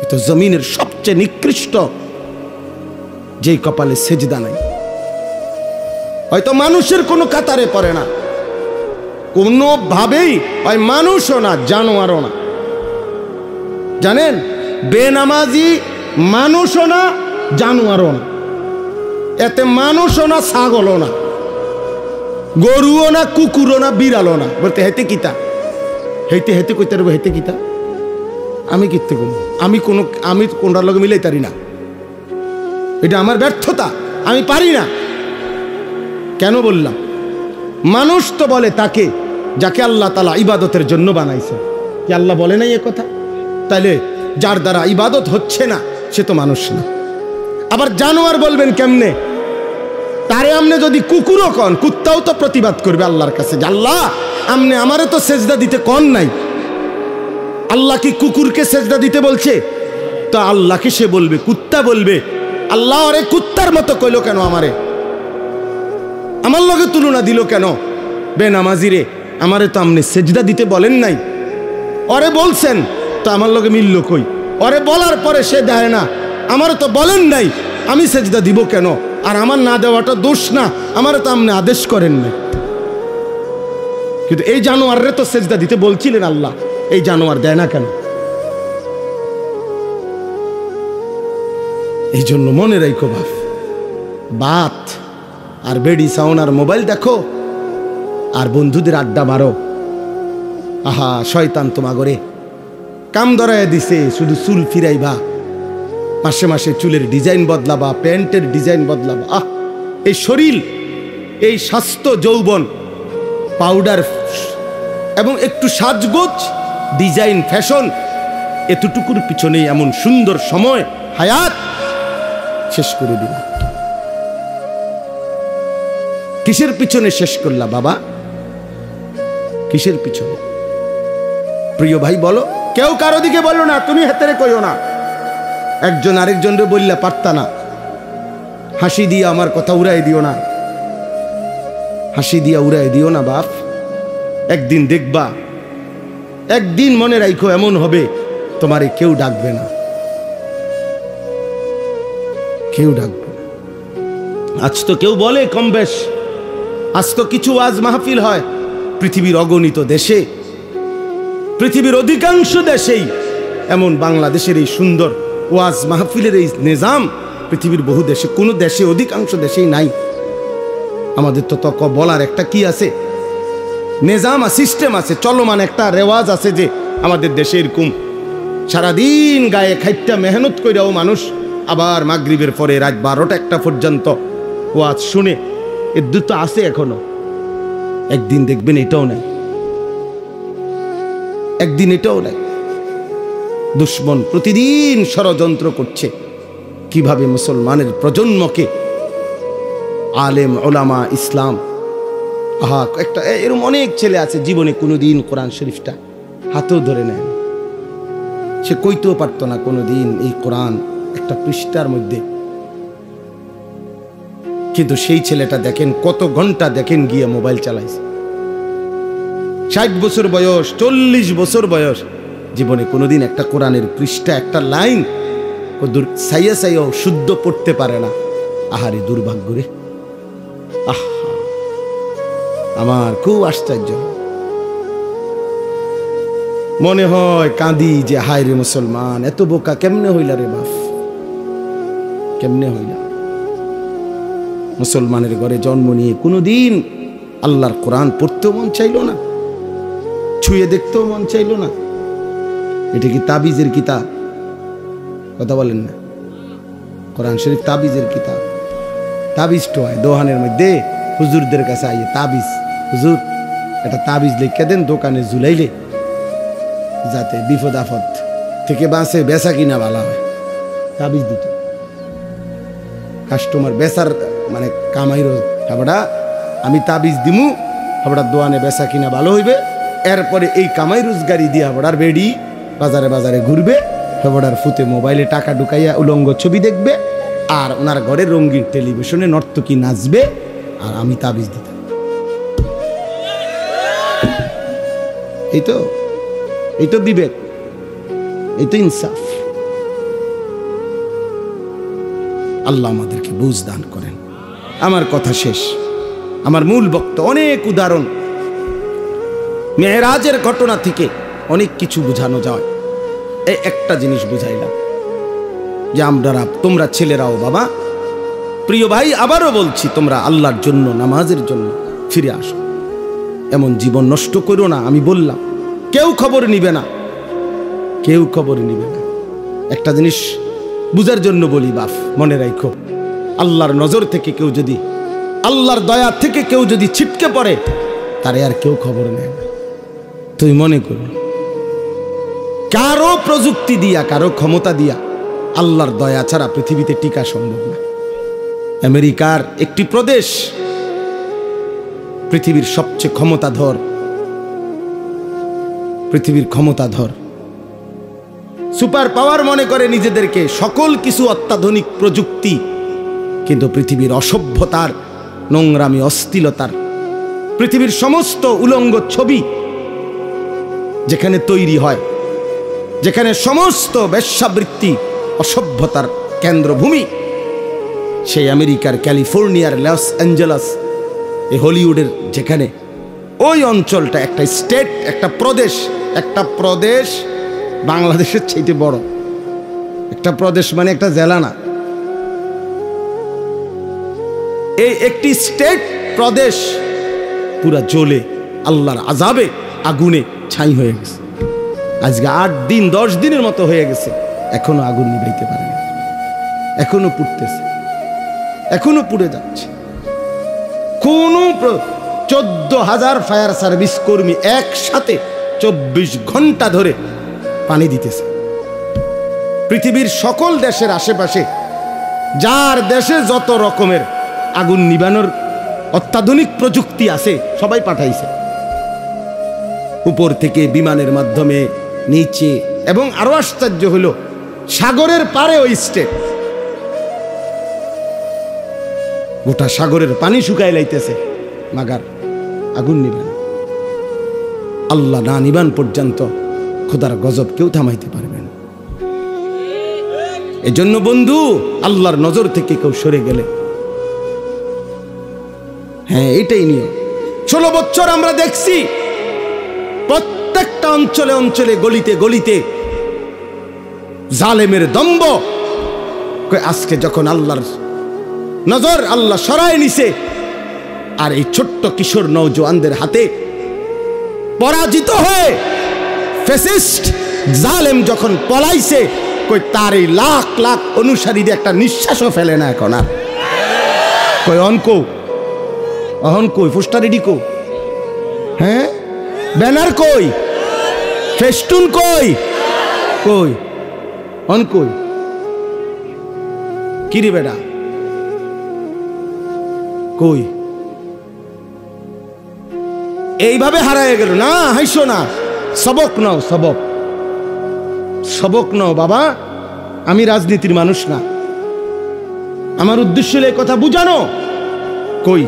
তো জমিনের সবচেয়ে নিকৃষ্ট যেই কপালে সেজদা নাই, হয়তো মানুষের কোনো কাতারে পড়ে না, কোনোভাবেই হয় মানুষও না, জানোয়ারও না। জানেন, বেনামাজি মানুষও না, জানোয়ারও না, এতে মানুষও না, ছাগলও না, গরুও না, কুকুরও না, বিড়ালও না। বলতে হেতে কিতা, হেতে হেতে কইতে পারবো, হেতে কিতা আমি কিতে করবো? আমি কোনটার লগে মিলাই পারি না, এটা আমার ব্যর্থতা, আমি পারি না। কেন বললাম? মানুষ তো বলে তাকে যাকে আল্লাহ তাআলা ইবাদতের জন্য বানাইছে। কি আল্লাহ বলে নাই এ কথা? তাইলে যার দ্বারা ইবাদত হচ্ছে না সে তো মানুষ না। আবার জানোয়ার বলবেন কেমনে? তারে আমনে যদি কুকুরও কন, কুত্তাও তো প্রতিবাদ করবে আল্লাহর কাছে যে আল্লাহ আমনে আমারে তো সেজদা দিতে কন নাই। আল্লাহ কি কুকুরকে সেজদা দিতে বলছে? তো আল্লাহকে সে বলবে, কুত্তা বলবে আল্লাহ আরে কুত্তার মতো কইলো কেন, আমারে আমার লগে তুলনা দিল কেন? বেনামাজিরে আমারে তো আমনে সেজদা দিতে বলেন নাই, ওরে বলছেন তো আমার লগে মিলল কই? ওরে বলার পরে সে দেয় না, আমারে তো বলেন নাই, আমি সেজদা দিব কেন? আর আমার না দেওয়াটা দোষ না, আমারে তো আমনে আদেশ করেন নাই। কিন্তু এই জানোয়াররে তো সেজদা দিতে বলছিলেন আল্লাহ, এই জানোয়ার দেয় না কেন? এই জন্য মনে রাখো বাত আর বেডি সাউন্ড আর মোবাইল দেখো আর বন্ধুদের আড্ডা মারো, আহা শয়তান তোমাগরে কাম ধরায় দিছে, শুধু চুল ফিরাইবা, মাসে মাসে চুলের ডিজাইন বদলাবা, প্যান্টের ডিজাইন বদলাবা। এই শরীর, এই স্বাস্থ্য, যৌবন, পাউডার এবং একটু সাজগোজ, ডিজাইন, ফ্যাশন, এতটুকুর পিছনেই এমন সুন্দর সময় হায়াত শেষ করে দিল। কিসের পিছনে শেষ করলা বাবা? কিসের পিছনে? প্রিয় ভাই বলো। কেউ কারো দিকে বলো না, তুমি হাতেরে কইও না। একজন আরেকজনরে বললা পারতা না। হাসি দিয়ে আমার কথা উড়াই দিও না, হাসি দিয়া উড়াই দিও না বাপ। একদিন দেখবা, একদিন মনে রাখো এমন হবে তোমারে কেউ ডাকবে না, কেউ ডাকবে না। আজ তো কেউ বলে কম বেশ, আজ তো কিছু ওয়াজ মাহফিল হয় পৃথিবীর অগণিত দেশে, পৃথিবীর অধিকাংশ দেশেই এমন বাংলাদেশের এই সুন্দর ওয়াজ মাহফিলের এই নিজাম পৃথিবীর বহু দেশে, কোনো দেশে, অধিকাংশ দেশেই নাই। আমাদের তো তক বলার একটা কি আছে, নিজাম, সিস্টেম আছে, চলমান একটা রেওয়াজ আছে যে আমাদের দেশে এরকম সারাদিন গায়ে খাইটা মেহনত কইরাও মানুষ আবার মাগরিবের পরে রাত 12টা-1টা পর্যন্ত ওয়াজ শুনে। এর দুটো আছে এখনো। একদিন দেখবেন এটাও নাই, একদিন এটাও নাই। দুশ্মন প্রতিদিন ষড়যন্ত্র করছে কিভাবে মুসলমানের প্রজন্মকে, আলেম, ওলামা, ইসলাম, একটা এরকম অনেক ছেলে আছে জীবনে কোনোদিন কোরআন শরীফটা হাতেও ধরে নেয়, সে কইতেও পারতো না কোনোদিন এই কোরআন একটা পৃষ্ঠার মধ্যে। কিন্তু সেই ছেলেটা দেখেন কত ঘন্টা দেখেন গিয়ে মোবাইল চালাইছে। 60 বছর বয়স, 40 বছর বয়স, জীবনে কোনোদিন একটা কোরআনের পৃষ্ঠা, একটা লাইন সাইয়া সাইয়াও শুদ্ধ পড়তে পারে না। আহারে দুর্ভাগ্য রে। আমার খুব আশ্চর্য, মনে হয় কাঁদি যে হায় রে মুসলমান, এত বোকা কেমনে হইলা রে বাপ, কেমনে হইলা? মুসলমানের ঘরে জন্ম নিয়ে কোনোদিন আল্লাহর কোরআন পড়তেও মন চাইল না, ছুঁয়ে দেখতেও মন চাইল না। এটা কি তাবিজের কিতাব? কথা বলেন না। কোরআন শরীফ তাবিজের কিতাব। তাবিজ তো হয় দোকানের মধ্যে, হুজুরদের কাছে আইয়ে তাবিজ, হুজুর একটা তাবিজ লিখে দেন দোকানে ঝুলাইলে যাতে বিপদ আপদ থেকে বাঁচে, বেচা কিনা ভালো হয়। তাবিজ দিত কাস্টমার, বেচার মানে কামাই রোজ, হাবড়া আমি তাবিজ দিমু, হাবড়ার দোয়ানে বেচা কিনা ভালো হইবে, এরপরে এই কামাই রোজগারি দিয়ে হাবড়ার বেডি বাজারে বাজারে ঘুরবে, হাবড়ার ফুতে মোবাইলে টাকা ঢুকাইয়া উলঙ্গ ছবি দেখবে, আর ওনার ঘরে রঙিন টেলিভিশনে নর্তকী নাচবে, আর আমি তাবিজ দিতাম। এই তো বিবেক, এই তো ইনসাফ। আল্লাহ আমাদেরকে বুঝ দান করেন। আমার কথা শেষ, আমার মূল বক্তব্য, অনেক উদাহরণ মেরাজের ঘটনা থেকে অনেক কিছু বোঝানো যায়। এই একটা জিনিস বুঝাইলাম যে তোমরা ছেলেরাও বাবা, প্রিয় ভাই, আবারও বলছি, তোমরা আল্লাহর জন্য, নামাজের জন্য ফিরে আসো। এমন জীবন নষ্ট করো না। আমি বললাম কেউ খবর নিবে না, কেউ খবর নিবে না। একটা জিনিস বুঝার জন্য বলি বাপ, মনে রাখো, আল্লাহর নজর থেকে কেউ যদি, আল্লাহর দয়া থেকে কেউ যদি ছিটকে পড়ে, তারে আর কেউ খবর নেয় না। তুই মনে করো, কারো প্রযুক্তি দিয়া, কারো ক্ষমতা দিয়া আল্লাহর দয়া ছাড়া পৃথিবীতে টিকা সম্ভব না। আমেরিকার একটি প্রদেশ পৃথিবীর সবচেয়ে ক্ষমতাধর, পৃথিবীর ক্ষমতাধর সুপার পাওয়ার মনে করে নিজেদেরকে, সকল কিছু অত্যাধুনিক প্রযুক্তি, কিন্তু পৃথিবীর অসভ্যতার, নোংরামি, অশ্লীলতার, পৃথিবীর সমস্ত উলঙ্গ ছবি যেখানে তৈরি হয়, যেখানে সমস্ত বেশ্যাবৃত্তি, অসভ্যতার কেন্দ্রভূমি, সেই আমেরিকার ক্যালিফোর্নিয়ার লস অ্যাঞ্জেলস, এই হলিউডের যেখানে, ওই অঞ্চলটা একটা স্টেট, একটা প্রদেশ বাংলাদেশের চাইতে বড়। একটা প্রদেশ মানে একটা জেলা না, এই একটি স্টেট, প্রদেশ পুরা জ্বলে আল্লাহর আযাবে, আগুনে ছাই হয়ে গেছে। আজকে 8 দিন 10 দিনের মতো হয়ে গেছে, এখনো আগুন নিভাইতে পারেনি, এখনো পুড়তেছে, এখনো পুড়ে যাচ্ছে। কোন 14,000 ফায়ার সার্ভিস কর্মী একসাথে 24 ঘন্টা ধরে পানি দিতেছে। পৃথিবীর সকল দেশের আশেপাশে যার দেশে যত রকমের আগুন নিভানোর অত্যাধুনিক প্রযুক্তি আছে সবাই পাঠাইছে, উপর থেকে বিমানের মাধ্যমে, নিচে, এবং আরো আশ্চর্য হলো সাগরের পারে ওই স্টেট, গোটা সাগরের পানি শুকায় লাইতেছে, মাগার আগুন নিবান। আল্লাহ না নিবান পর্যন্ত খোদার গজব কেউ থামাইতে পারবে না। এজন্য বন্ধু, আল্লাহর নজর থেকে কেউ সরে গেলে, হ্যাঁ এটাই নিয়ে 16 বছর আমরা দেখছি প্রত্যেকটা অঞ্চলে অঞ্চলে, গলিতে গলিতে জালেমের দম্ভ। আজকে যখন আল্লাহর নজর আল্লাহ সরায় নিছে, আর এই ছোট্ট কিশোর নওজোয়ানদের হাতে পরাজিত হয়ে ফ্যাসিস্ট জালেম যখন পলাইছে, কই তার এই লাখ লাখ অনুসারীদের একটা নিঃশ্বাসও ফেলে না এখন আর। কই অনকো অহন কই পোস্টার রেডি কো, হ্যাঁ ব্যানার কই, ফেস্টুন কই, কই অন কই, কি রে বেটা কই? এইভাবে হারায় গেল না। হাইসো না, সবক নাও, সবক, সবক নাও বাবা। আমি রাজনীতির মানুষ না, আমার উদ্দেশ্য এই কথা বুঝানো। কই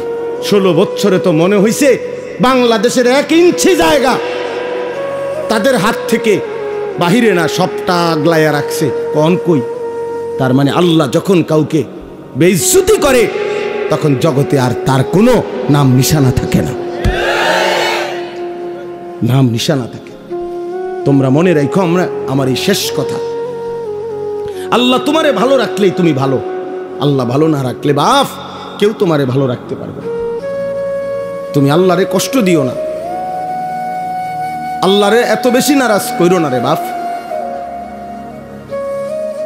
16 বছরে তো মনে হইছে বাংলাদেশের 1 ইঞ্চি জায়গা তাদের হাত থেকে বাহিরে না, সবটা আগলাইয়া রাখছে। কোন কই? তার মানে আল্লাহ যখন কাউকে বেইজ্জতি করে তখন জগতে আর তার কোনো নাম নিশানা থাকে না, নাম নিশানা থাকে। তোমরা মনে রাখো, আমার এই শেষ কথা, আল্লাহ তোমারে ভালো রাখলেই তুমি ভালো, আল্লাহ ভালো না রাখলে বাপ কেউ তোমারে ভালো রাখতে পারবে না। তুমি আল্লাহরে কষ্ট দিও না, আল্লাহরে এত বেশি নারাজ কইরো না রে বাপ।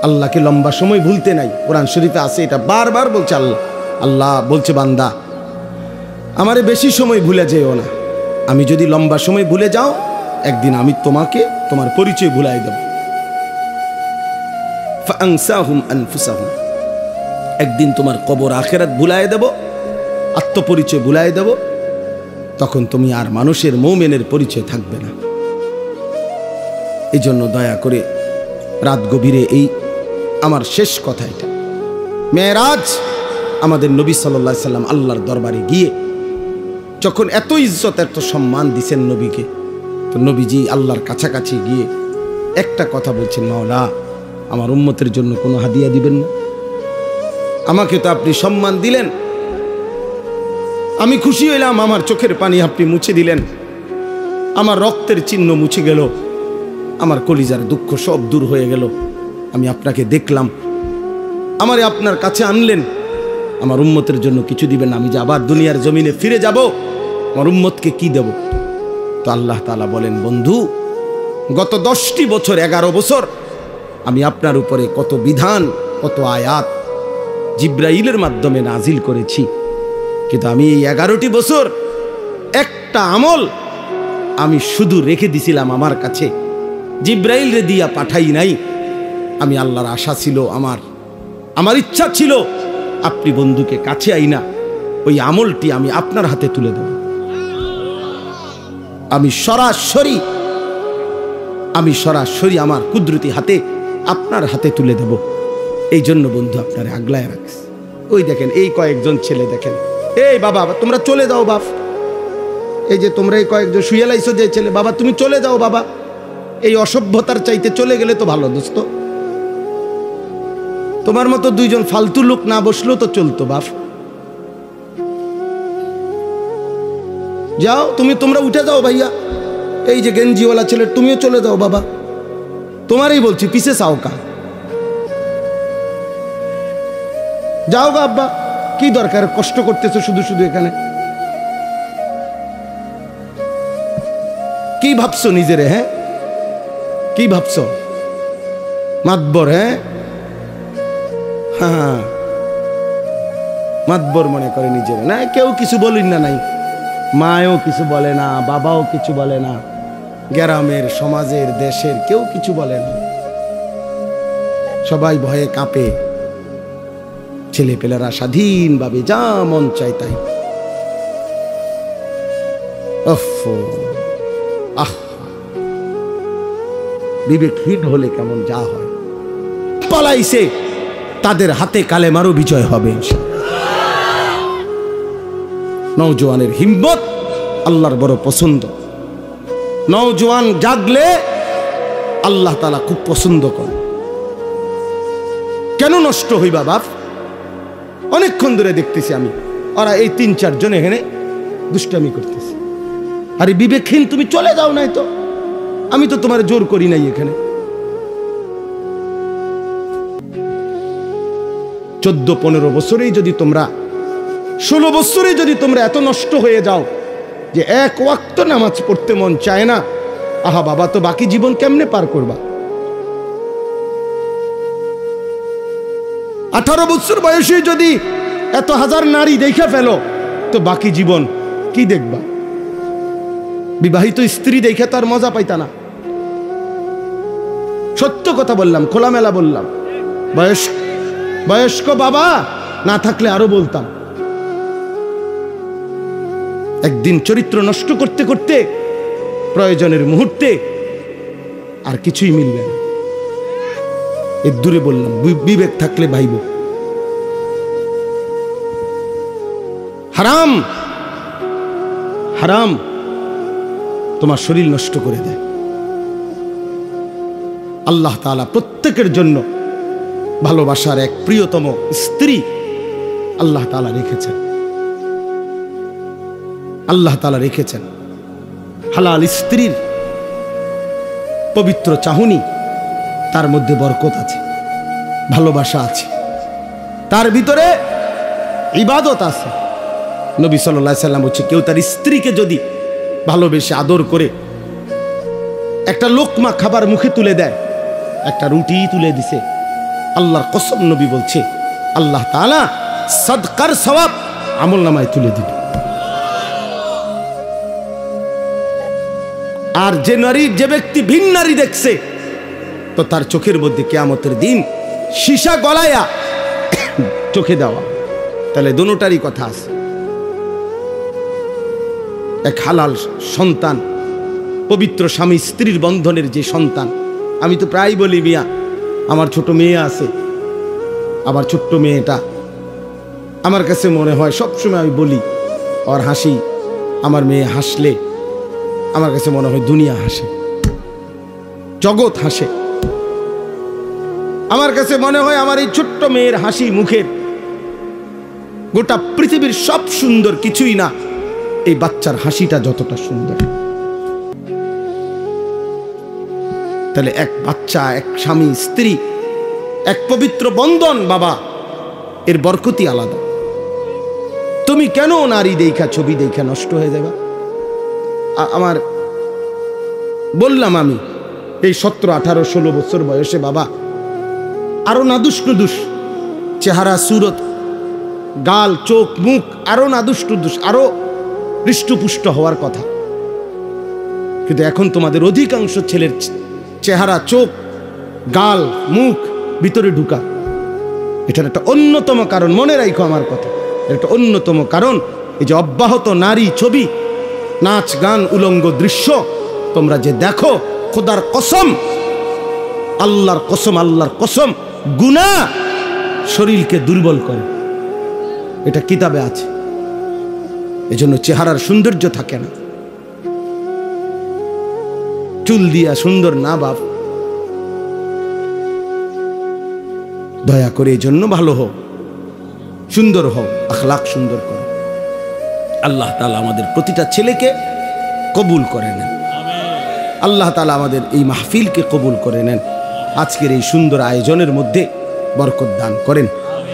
আল্লাহকে লম্বা সময় ভুলতে নাই, কোরআন শরীফে আছে এটা, বারবার বলছে আল্লাহ। আল্লাহ বলছে বান্দা আমারে বেশি সময় ভুলে যেও না, আমি যদি লম্বা সময় ভুলে যাও একদিন আমি তোমাকে তোমার পরিচয় ভুলাই দেব। ফাআনসাহুম আনফুসাহুম, একদিন তোমার কবর আখিরাত ভুলাই দেব, আত্মপরিচয় ভুলাই দেব, তখন তুমি আর মানুষের মুমিনের পরিচয় থাকবে না। এই জন্য দয়া করে রাত গভীরে এই আমার শেষ কথা এটা, মেরাজ আমাদের নবী সাল্লাল্লাহু আলাইহি সাল্লাম আল্লাহর দরবারে গিয়ে যখন এত ইজ্জত এত সম্মান দিছেন নবীকে, তো নবীজি আল্লাহর কাছাকাছি গিয়ে একটা কথা বলছেন, মাওলা আমার উম্মতের জন্য কোনো হাদিয়া দিবেন না? আমাকে তো আপনি সম্মান দিলেন, আমি খুশি হইলাম, আমার চোখের পানি আপনি মুছে দিলেন, আমার রক্তের চিহ্ন মুছে গেল, আমার কলিজার দুঃখ সব দূর হয়ে গেল, আমি আপনাকে দেখলাম, আমারে আপনার কাছে আনলেন, আমার উম্মতের জন্য কিছু দিবেন? আমি যে আবার দুনিয়ার জমিনে ফিরে যাব, আমার উম্মতকে কি দেব? তো আল্লাহ তাআলা বলেন, বন্ধু গত 10টি বছর 11 বছর আমি আপনার উপরে কত বিধান কত আয়াত জিব্রাইলের মাধ্যমে নাজিল করেছি, কিন্তু আমি এই 11টি বছর একটা আমল আমি শুধু রেখে দিছিলাম আমার কাছে, জিব্রাইল রে দিয়া পাঠাই নাই। আমি আল্লাহর আশা ছিল, আমার ইচ্ছা ছিল আপনি বন্ধুকে কাছে আইনা ওই আমলটি আমি আপনার হাতে তুলে দেব, আমি সরাসরি আমার কুদরতি হাতে আপনার হাতে তুলে দেব। এই জন্য বন্ধু আপনারে আগলায় রাখছি। ওই দেখেন এই কয়েকজন ছেলে, দেখেন এই বাবা তোমরা চলে যাও বাপ, এই যে তোমরা এই কয়েকজন শুয়ে লাইছো যে ছেলে, বাবা তুমি চলে যাও বাবা, এই অসভ্যতার চাইতে চলে গেলে তো ভালো দোস্ত। তোমার মতো 2 জন ফালতু লোক না বসলেও তো চলতো বাপ। যাও তোমরা উঠে যাও ভাইয়া, এই যে গেঞ্জিওয়ালা ছেলে তুমিও চলে যাও বাবা, তোমারই বলছি পিছে চাও কা, যাও গা আব্বা, কি দরকার কষ্ট করতেছো শুধু শুধু এখানে, কি ভাবছো নিজেরে? হ্যাঁ কি ভাবছো? মাতবর? হ্যাঁ, মাতবর মনে করে নিজের। না, কেউ কিছু বলিন না, নাই মায়ও কিছু বলে না, বাবাও কিছু বলে না, গ্রামের, সমাজের, দেশের কেউ কিছু বলে না। সবাই ভয়ে কাঁপে। ছেলেপেলেরা স্বাধীনভাবে যা মন চায় তাই। বিবেকহীন হলে কেমন যা হয়। পলাইছে, তাদের হাতে কালেমারও বিজয় হবে। নওজোয়ানের হিম্মত আল্লাহর বড় পছন্দ। নওজোয়ান জাগলে আল্লাহ তাআলা খুব পছন্দ করে। কেন নষ্ট হইবা বাপ? অনেকক্ষণ ধরে দেখতেছি আমি, ওরা এই ৩-৪ জন এখানে দুষ্টামি করতেছে। আরে বিবেকহীন, তুমি চলে যাও নাই তো, আমি তো তোমার জোর করি নাই। এখানে 14-15 বছরেই যদি তোমরা, 16 বছরে যদি তোমরা এত নষ্ট হয়ে যাও যে এক ওয়াক্ত নামাজ পড়তে মন চায় না, আহা বাবা, তো বাকি জীবন কেমনে পার করবা? 18 বছর বয়সে যদি এত হাজার নারী দেখে ফেলো, তো বাকি জীবন কি দেখবা? বিবাহিত স্ত্রী দেখে তো আর মজা পাইতা না। সত্য কথা বললাম, খোলামেলা বললাম। বয়স্ক বাবা না থাকলে আরো বলতাম। একদিন চরিত্র নষ্ট করতে করতে প্রয়োজনের মুহূর্তে আর কিছুই মিলবে না। এর দূরে বললাম, বিবেক থাকলে ভাইব। হারাম, হারাম তোমার শরীর নষ্ট করে দেয়। আল্লাহ তাআলা প্রত্যেকের জন্য ভালোবাসার এক প্রিয়তম স্ত্রী আল্লাহ তাআলা রেখেছেন। আল্লাহ তাআলা রেখেছেন হালাল স্ত্রীর পবিত্র চাহনি, তার মধ্যে বরকত আছে, ভালোবাসা আছে, তার ভিতরে ইবাদত আছে। নবী সাল্লাল্লাহু আলাইহি সাল্লাম বলছে, কেউ তার স্ত্রীকে যদি ভালোবেসে আদর করে একটা লোকমা খাবার মুখে তুলে দেয়, একটা রুটি তুলে দিছে, আল্লাহর কসম নবী বলছে আল্লাহ তাআলা সাদকার সওয়াব আমলনামায় তুলে দিবে। আর যে ব্যক্তি ভিন নারী দেখছে, তো তার চোখের মধ্যে কিয়ামতের দিন সীসা গলায়া চোখে দেওয়া। তাহলে দুটোটারই কথা আছে। এক হালাল সন্তান, পবিত্র স্বামী স্ত্রীর বন্ধনের যে সন্তান। আমি তো প্রায় বলি, মিয়া আমার ছোট মেয়ে আছে, আমার ছোট্ট মেয়েটা আমার কাছে মনে হয় সবসময়, আমি বলি ওর হাসি, আমার মেয়ে হাসলে আমার কাছে মনে হয় দুনিয়া হাসে, জগৎ হাসে। আমার কাছে মনে হয় আমার এই ছোট্ট মেয়ের হাসি মুখের গোটা পৃথিবীর সব সুন্দর কিছুই না, এই বাচ্চার হাসিটা যতটা সুন্দর। তাহলে এক বাচ্চা, এক স্বামী স্ত্রী, এক পবিত্র বন্ধন, বাবা, এর বরকতি আলাদা। তুমি কেন নারী দেখা, ছবি দেখা নষ্ট হয়ে যাবে? আমার বললাম, আমি এই 17, 18, 16 বছর বয়সে বাবা আরো নাদুস নুদুস চেহারা, সুরত, গাল, চোখ, মুখ আরো নাদুস নুদুস, আরো হৃষ্টপুষ্ট হওয়ার কথা। কিন্তু এখন তোমাদের অধিকাংশ ছেলের চেহারা, চোখ, গাল, মুখ ভিতরে ঢুকা। এটার একটা অন্যতম কারণ, মনে রাখো আমার কথা, একটা অন্যতম কারণ এই যে অব্যাহত নারী ছবি, নাচ, গান, উলঙ্গ দৃশ্য তোমরা যে দেখো, খোদার কসম, আল্লাহর কসম, আল্লাহর কসম, গুনাহ শরীরকে দুর্বল করে। এটা কিতাবে আছে। এজন্য চেহারার সৌন্দর্য থাকে না। চুল দিয়া সুন্দর না বাপ, দয়া করে এই জন্য ভালো হও, সুন্দর হও, আখলাক সুন্দর করো। আল্লাহ তাআলা আমাদের প্রতিটা ছেলেকে কবুল করে নেন। আল্লাহ তাআলা আমাদের এই মাহফিলকে কবুল করে নেন। আজকের এই সুন্দর আয়োজনের মধ্যে বরকত দান করেন।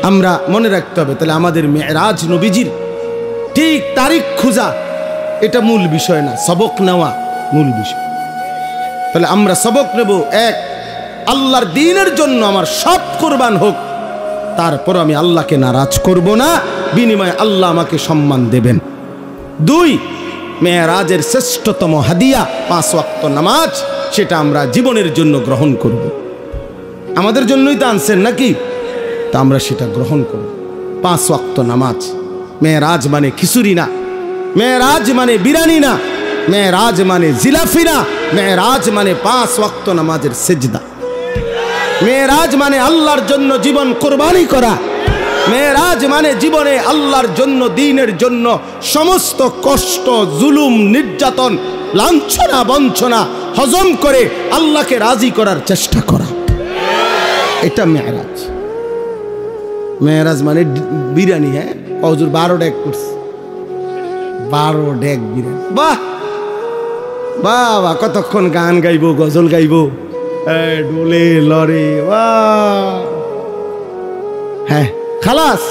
আমরা মনে রাখতে হবে, তাহলে আমাদের মেরাজ নবীজির ঠিক তারিখ খোঁজা এটা মূল বিষয় না, সবক নেওয়া মূল বিষয়। তাহলে আমরা সবক নেব, এক, আল্লাহর দ্বীনের জন্য আমার সব কুরবান হোক, তারপর আমি আল্লাহকে নারাজ করব না, বিনিময়ে আল্লাহ আমাকে সম্মান দেবেন। দুই, মেরাজের শ্রেষ্ঠতম হাদিয়া 5 ওয়াক্ত নামাজ, সেটা আমরা জীবনের জন্য গ্রহণ করব। আমাদের জন্যই তো আনছেন নাকি, তা আমরা সেটা গ্রহণ করব। 5 ওয়াক্ত নামাজ। মেরাজ মানে খিচুড়ি না, মেরাজ মানে বিরিয়ানি না, মেরাজ মানে জিলাফি না, মেরাজ মানে 5 ওয়াক্ত নামাজের সেজদা। মেরাজ মানে আল্লাহর জন্য জীবন কোরবানি করা। মেরাজ মানে জীবনে আল্লাহর জন্য, দ্বীনের জন্য সমস্ত কষ্ট, জুলুম, নির্যাতন, লাঞ্ছনা, বঞ্চনা হজম করে আল্লাহকে রাজি করার চেষ্টা করা, এটা মেরাজ। মেরাজ মানে বিরিয়ানি। হ্যাঁ, হুজুর 12 ডেক করছে, 12 ডেক বিরিয়ানি। বাহ বাবা, কতক্ষণ গান গাইবো, গজল গাইবো, ডোলে লরে, বাহ। হ্যাঁ, খালাস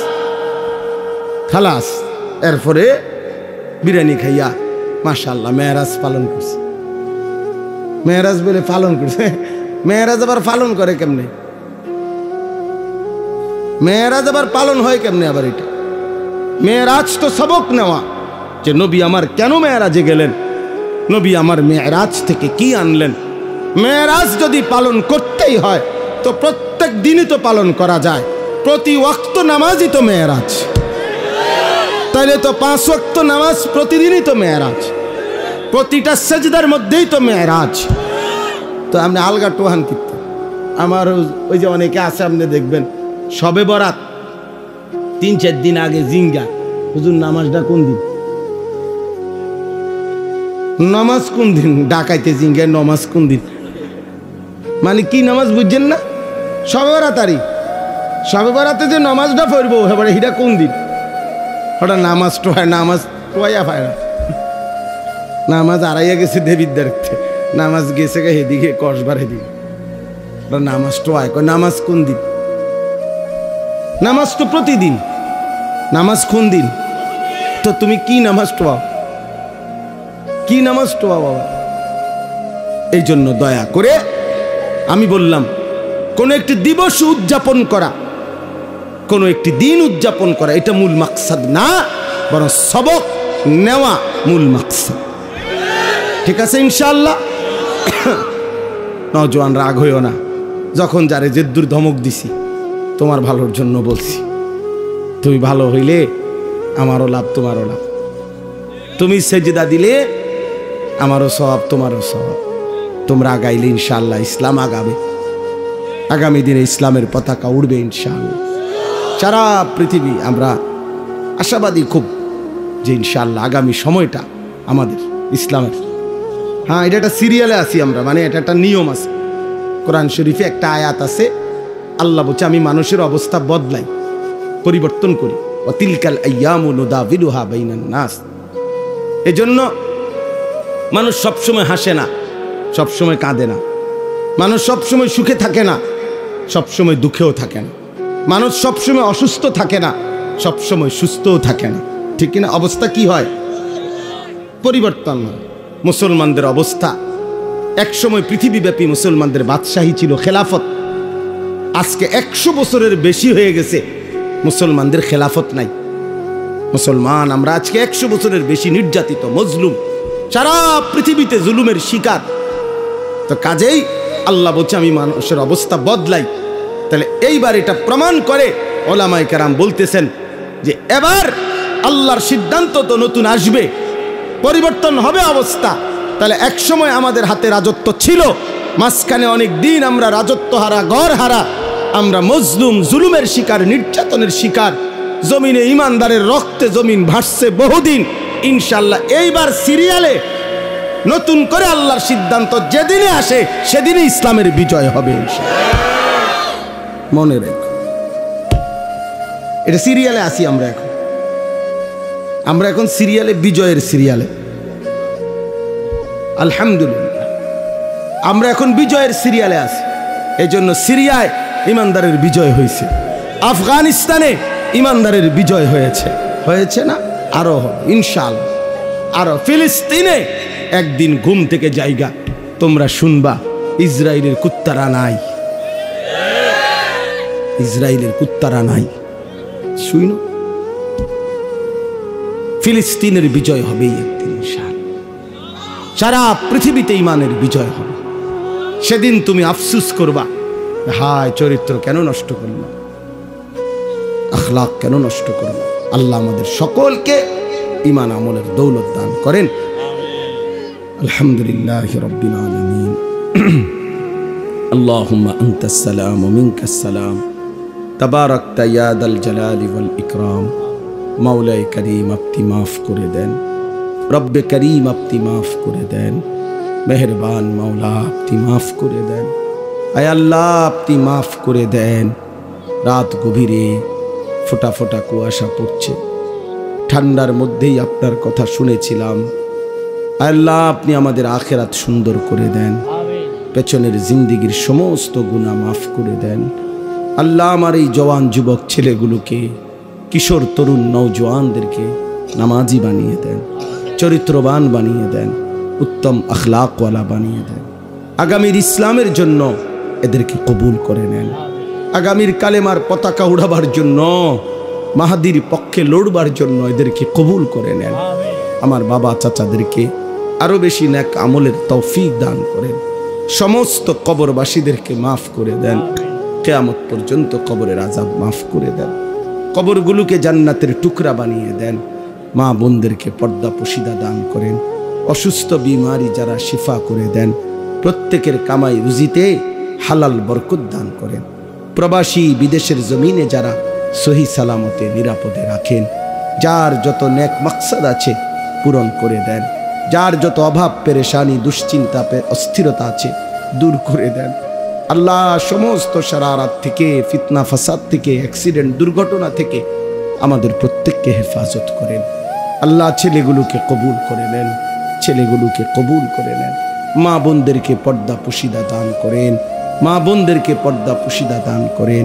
খালাস। এরপরে বিরিয়ানি খাইয়া মাশাআল্লাহ মেরাজ পালন করছে। মেরাজ বলে পালন করছে, মেরাজ আবার পালন করে কেমনে? মেরাজ আবার পালন হয় কেমনে? আবার এটা মেরাজ তো সবক নেওয়া, যে নবী আমার কেন মেরাজে গেলেন, নবী আমার মেরাজ থেকে কি আনলেন। মেরাজ যদি পালন করতেই হয় তো প্রত্যেক দিনই তো পালন করা যায়, প্রতি ওয়াক্ত নামাজই তো মেরাজ। তাইলে তো 5 ওয়াক্ত নামাজ প্রতিদিনই তো মেরাজ, প্রতিটা সেজদার মধ্যেই তো মেরাজ। তো আপনি আলগা টোহান কিন্তু আমার ওই যে অনেকে আছে, আপনি দেখবেন শবে বরাত 3-4 দিন আগে জিঙ্গা, হুজুর নামাজটা কোন দিন, নামাজ কোন দিন, ডাকাইতে জিঙ্গায় নামাজ কোন দিন, মানে কি নামাজ বুঝছেন না? শবে বরাতারি, শবে বরাতে যে নামাজটা পড়বো এবারে হিটা কোন দিন, ওটা নামাজ টোহায়, নামাজ টোয়া পায় না, নামাজ আড়াইয়া গেছে দেবীর দেখতে, নামাজ গেছে গে হেদিকে কসবার হেদিকে, ওটা নামাজ টোয়ায়। নামাজ কোন দিন? নামাজ তো প্রতিদিন, নামাজ কোন দিন? তো তুমি কি নামাজ টোয়াও, কি নামাজ টোয়া বাবা? এই জন্য দয়া করে আমি বললাম, কোন একটি দিবস উদযাপন করা, কোন একটি দিন উদযাপন করা, এটা মূল মাকসাদ না, বরং সবক নেওয়া মূল মাকসাদ। ঠিক আছে ইনশাআল্লাহ? নওজোয়ান রাগ হইও না, যখন যারে জেদ্দুর ধমক দিছি তোমার ভালোর জন্য বলছি, তুমি ভালো হইলে আমারও লাভ, তোমারও লাভ। তুমি সেজদা দিলে আমারও সওয়াব, তোমারও সওয়াব। তোমরা আগাইলে ইনশাআল্লাহ ইসলাম আগাবে, আগামী দিনে ইসলামের পতাকা উড়বে ইনশাআল্লাহ। সারা পৃথিবী আমরা আশাবাদী খুব, যে ইনশাআল্লাহ আগামী সময়টা আমাদের ইসলামের। হ্যাঁ, এটা একটা সিরিয়ালে আছি আমরা, মানে এটা একটা নিয়ম আছে। কোরআন শরীফে একটা আয়াত আছে, আল্লাহ বলছে আমি মানুষের অবস্থা বদলাই, পরিবর্তন করি। ওয়াতিলকাল আইয়ামু নুদাবিলুহা বাইনান নাস। এজন্য মানুষ সবসময় হাসে না, সবসময় কাঁদে না, মানুষ সবসময় সুখে থাকে না, সবসময় দুঃখেও থাকে না, মানুষ সবসময় অসুস্থ থাকে না, সবসময় সুস্থও থাকে না। ঠিক কিনা? অবস্থা কি হয়? পরিবর্তন হয়। মুসলমানদের অবস্থা, একসময় পৃথিবীব্যাপী মুসলমানদের বাদশাহী ছিল, খেলাফত। আজকে 100 বছরের বেশি হয়ে গেছে মুসলমানদের খেলাফত নাই। মুসলমান আমরা আজকে 100 বছরের বেশি নির্যাতিত, মজলুম, সারা পৃথিবীতে জুলুমের শিকার। তো কাজেই আল্লাহ বলছে আমি মানুষের অবস্থা বদলাই। তাহলে এইবার এটা প্রমাণ করে ওলামায়ে কেরাম বলতেছেন যে এবার আল্লাহর সিদ্ধান্ত তো নতুন আসবে, পরিবর্তন হবে অবস্থা। তাহলে একসময় আমাদের হাতে রাজত্ব ছিল, মাঝখানে অনেক দিন আমরা রাজত্ব হারা, গড় হারা, আমরা মজলুম, জুলুমের শিকার, নির্যাতনের শিকার। জমিনে ইমানদারের রক্তে জমিন ভাসছে বহুদিন। ইনশাআল্লাহ এইবার সিরিয়ালে নতুন করে আল্লাহর সিদ্ধান্ত যেদিনে আসে সেদিনই ইসলামের বিজয় হবে ইনশাআল্লাহ। মনে রেখো, এটা সিরিয়ালে আসি আমরা এখন, আমরা এখন সিরিয়ালে, বিজয়ের সিরিয়ালে। আলহামদুলিল্লাহ আমরা এখন বিজয়ের সিরিয়ালে আছি। এই জন্য সিরিয়ায় ইমানদারের বিজয় হয়েছে, আফগানিস্তানে ইমানদারের বিজয় হয়েছে, হয়েছে না? আরো হবে ইনশাআল্লাহ। আরো ফিলিস্তিনে একদিন ঘুম থেকে জায়গা, তোমরা শুনবা ইসরায়েলের কুত্তারা নাই, ইসরায়েলের কুত্তারা নাই। শুনো, ফিলিস্তিনের বিজয় হবে একদিন ইনশাআল্লাহ, সারা পৃথিবীতে ঈমানের বিজয় হবে। সেদিন তুমি আফসোস করবা, হায় চরিত্র কেন নষ্ট করলাম, আখলাক কেন নষ্ট করলাম। আল্লাহ আমাদের সকলকে ঈমান আমলের দৌলত দান করেন। আলহামদুলিল্লাহি রাব্বিল আলামিন। আল্লাহুম্মা আনতাস সালাম ওয়া মিনকাস সালাম, তাবারাকতা ইয়া দাল জালালি ওয়াল ইকরাম। মাওলায়ে করিম আপনি মাফ করে দেন, রব্বে করিম আপনি মাফ করে দেন, মেহেরবান মাওলা আপনি মাফ করে দেন। আয় আল্লাহ আপনি মাফ করে দেন। রাত গভীরে ফোটা ফোটা কুয়াশা পড়ছে, ঠান্ডার মধ্যেই আপনার কথা শুনেছিলাম। আল্লাহ আপনি আমাদের আখেরাত সুন্দর করে দেন, পেছনের জিন্দিগির সমস্ত গুনাহ মাফ করে দেন। আল্লাহ আমার এই জওয়ান যুবক ছেলেগুলোকে, কিশোর তরুণ নওজোয়ানদেরকে নামাজি বানিয়ে দেন, চরিত্রবান বানিয়ে দেন, উত্তম আখলাকওয়ালা বানিয়ে দেন। আগামীর ইসলামের জন্য এদেরকে কবুল করে নেন। আগামীর কালেমার পতাকা উড়াবার জন্য, মাহাদির পক্ষে লড়বার জন্য এদেরকে কবুল করে নেন। আমার বাবা চাচাদেরকে আরো বেশি নেক আমলের তৌফিক দান করেন। সমস্ত কবরবাসীদেরকে মাফ করে দেন। কিয়ামত পর্যন্ত কবরের আযাব মাফ করে দেন। কবরগুলোকে জান্নাতের টুকরা বানিয়ে দেন। মা বোনদেরকে পর্দা পশিদা দান করেন। অসুস্থ বিমারি যারা শিফা করে দেন। প্রত্যেকের কামাই রুজিতে হালাল বরকত দান করেন। প্রবাসী বিদেশের জমিনে যারা সহি সালামতে নিরাপদে রাখেন, যার যত নেক মাকসাদ আছে পূরণ করে দেন। যার যত অভাব পেরেশানি দুশ্চিন্তা অস্থিরতা আছে দূর করে দেন। আল্লাহ সমস্ত শারারাত থেকে, ফিতনা ফাসাদ থেকে, অ্যাক্সিডেন্ট দুর্ঘটনা থেকে আমাদের প্রত্যেককে হেফাজত করেন। আল্লাহ ছেলেগুলোকে কবুল করে নেন, ছেলেগুলোকে কবুল করে নেন। মা বোনদেরকে পর্দা পুশিদা দান করেন, মা বোনদেরকে পর্দা পুশিদা দান করেন।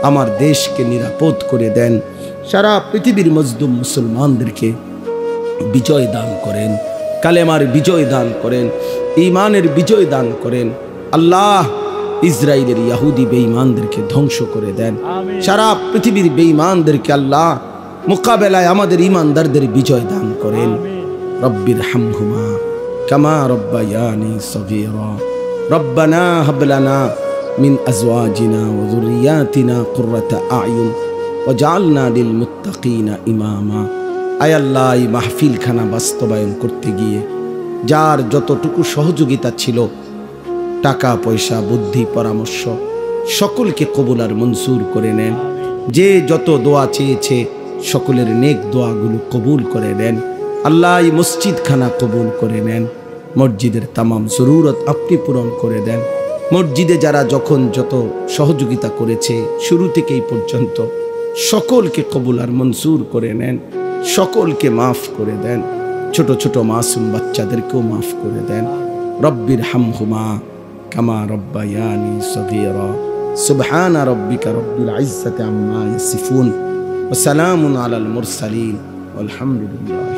আমার দেশকে নিরাপদ করে দেন। সারা পৃথিবীর মজলুম মুসলমানদেরকে বিজয় দান করেন, কালেমার বিজয় দান করেন, ঈমানের বিজয় দান করেন। আল্লাহ ইসরায়েলের ইহুদি বেঈমানদেরকে ধ্বংস করে দেন। সারা পৃথিবীর বেঈমানদেরকে আল্লাহ মোকাবেলায় আমাদের ঈমানদারদের বিজয় দান করেন। রব্বির হামহুমা কামা রব্বায়ানি সগীরা রব্বানা হাব লানা মিন আজওয়াজিনা ওয়া যুররিয়াতিনা কুররাতা আ'য়ুন ওয়াজআলনা লিল মুত্তাকিনা ইমামা। আয় আল্লাহ, এই মাহফিলখানা বাস্তবায়ন করতে গিয়ে যার যতটুকু সহযোগিতা ছিল, টাকা পয়সা বুদ্ধি পরামর্শ, সকলকে কবুল আর মঞ্জুর করে নেন। যে যত দোয়া চেয়েছে সকলের নেক দোয়াগুলো কবুল করে নেন। আল্লাহ এই মসজিদখানা কবুল করে নেন। মসজিদের তামাম জরুরত আপনি পূরণ করে দেন। মসজিদে যারা যখন যত সহযোগিতা করেছে শুরু থেকেই পর্যন্ত সকলকে কবুল আর মঞ্জুর করে নেন। সকলকে মাফ করে দেন। ছোট ছোট মাসুম বাচ্চাদেরকেও মাফ করে দেন। রব্বির হামহুমা কামা রব্বায়ানি সগীরা। সুবহানা রব্বিকা রব্বিল ইজ্জাতি আম্মা ইয়াসিফুন ওয়া সালামুন আলাল মুরসালিন ওয়ালহামদুলিল্লাহ।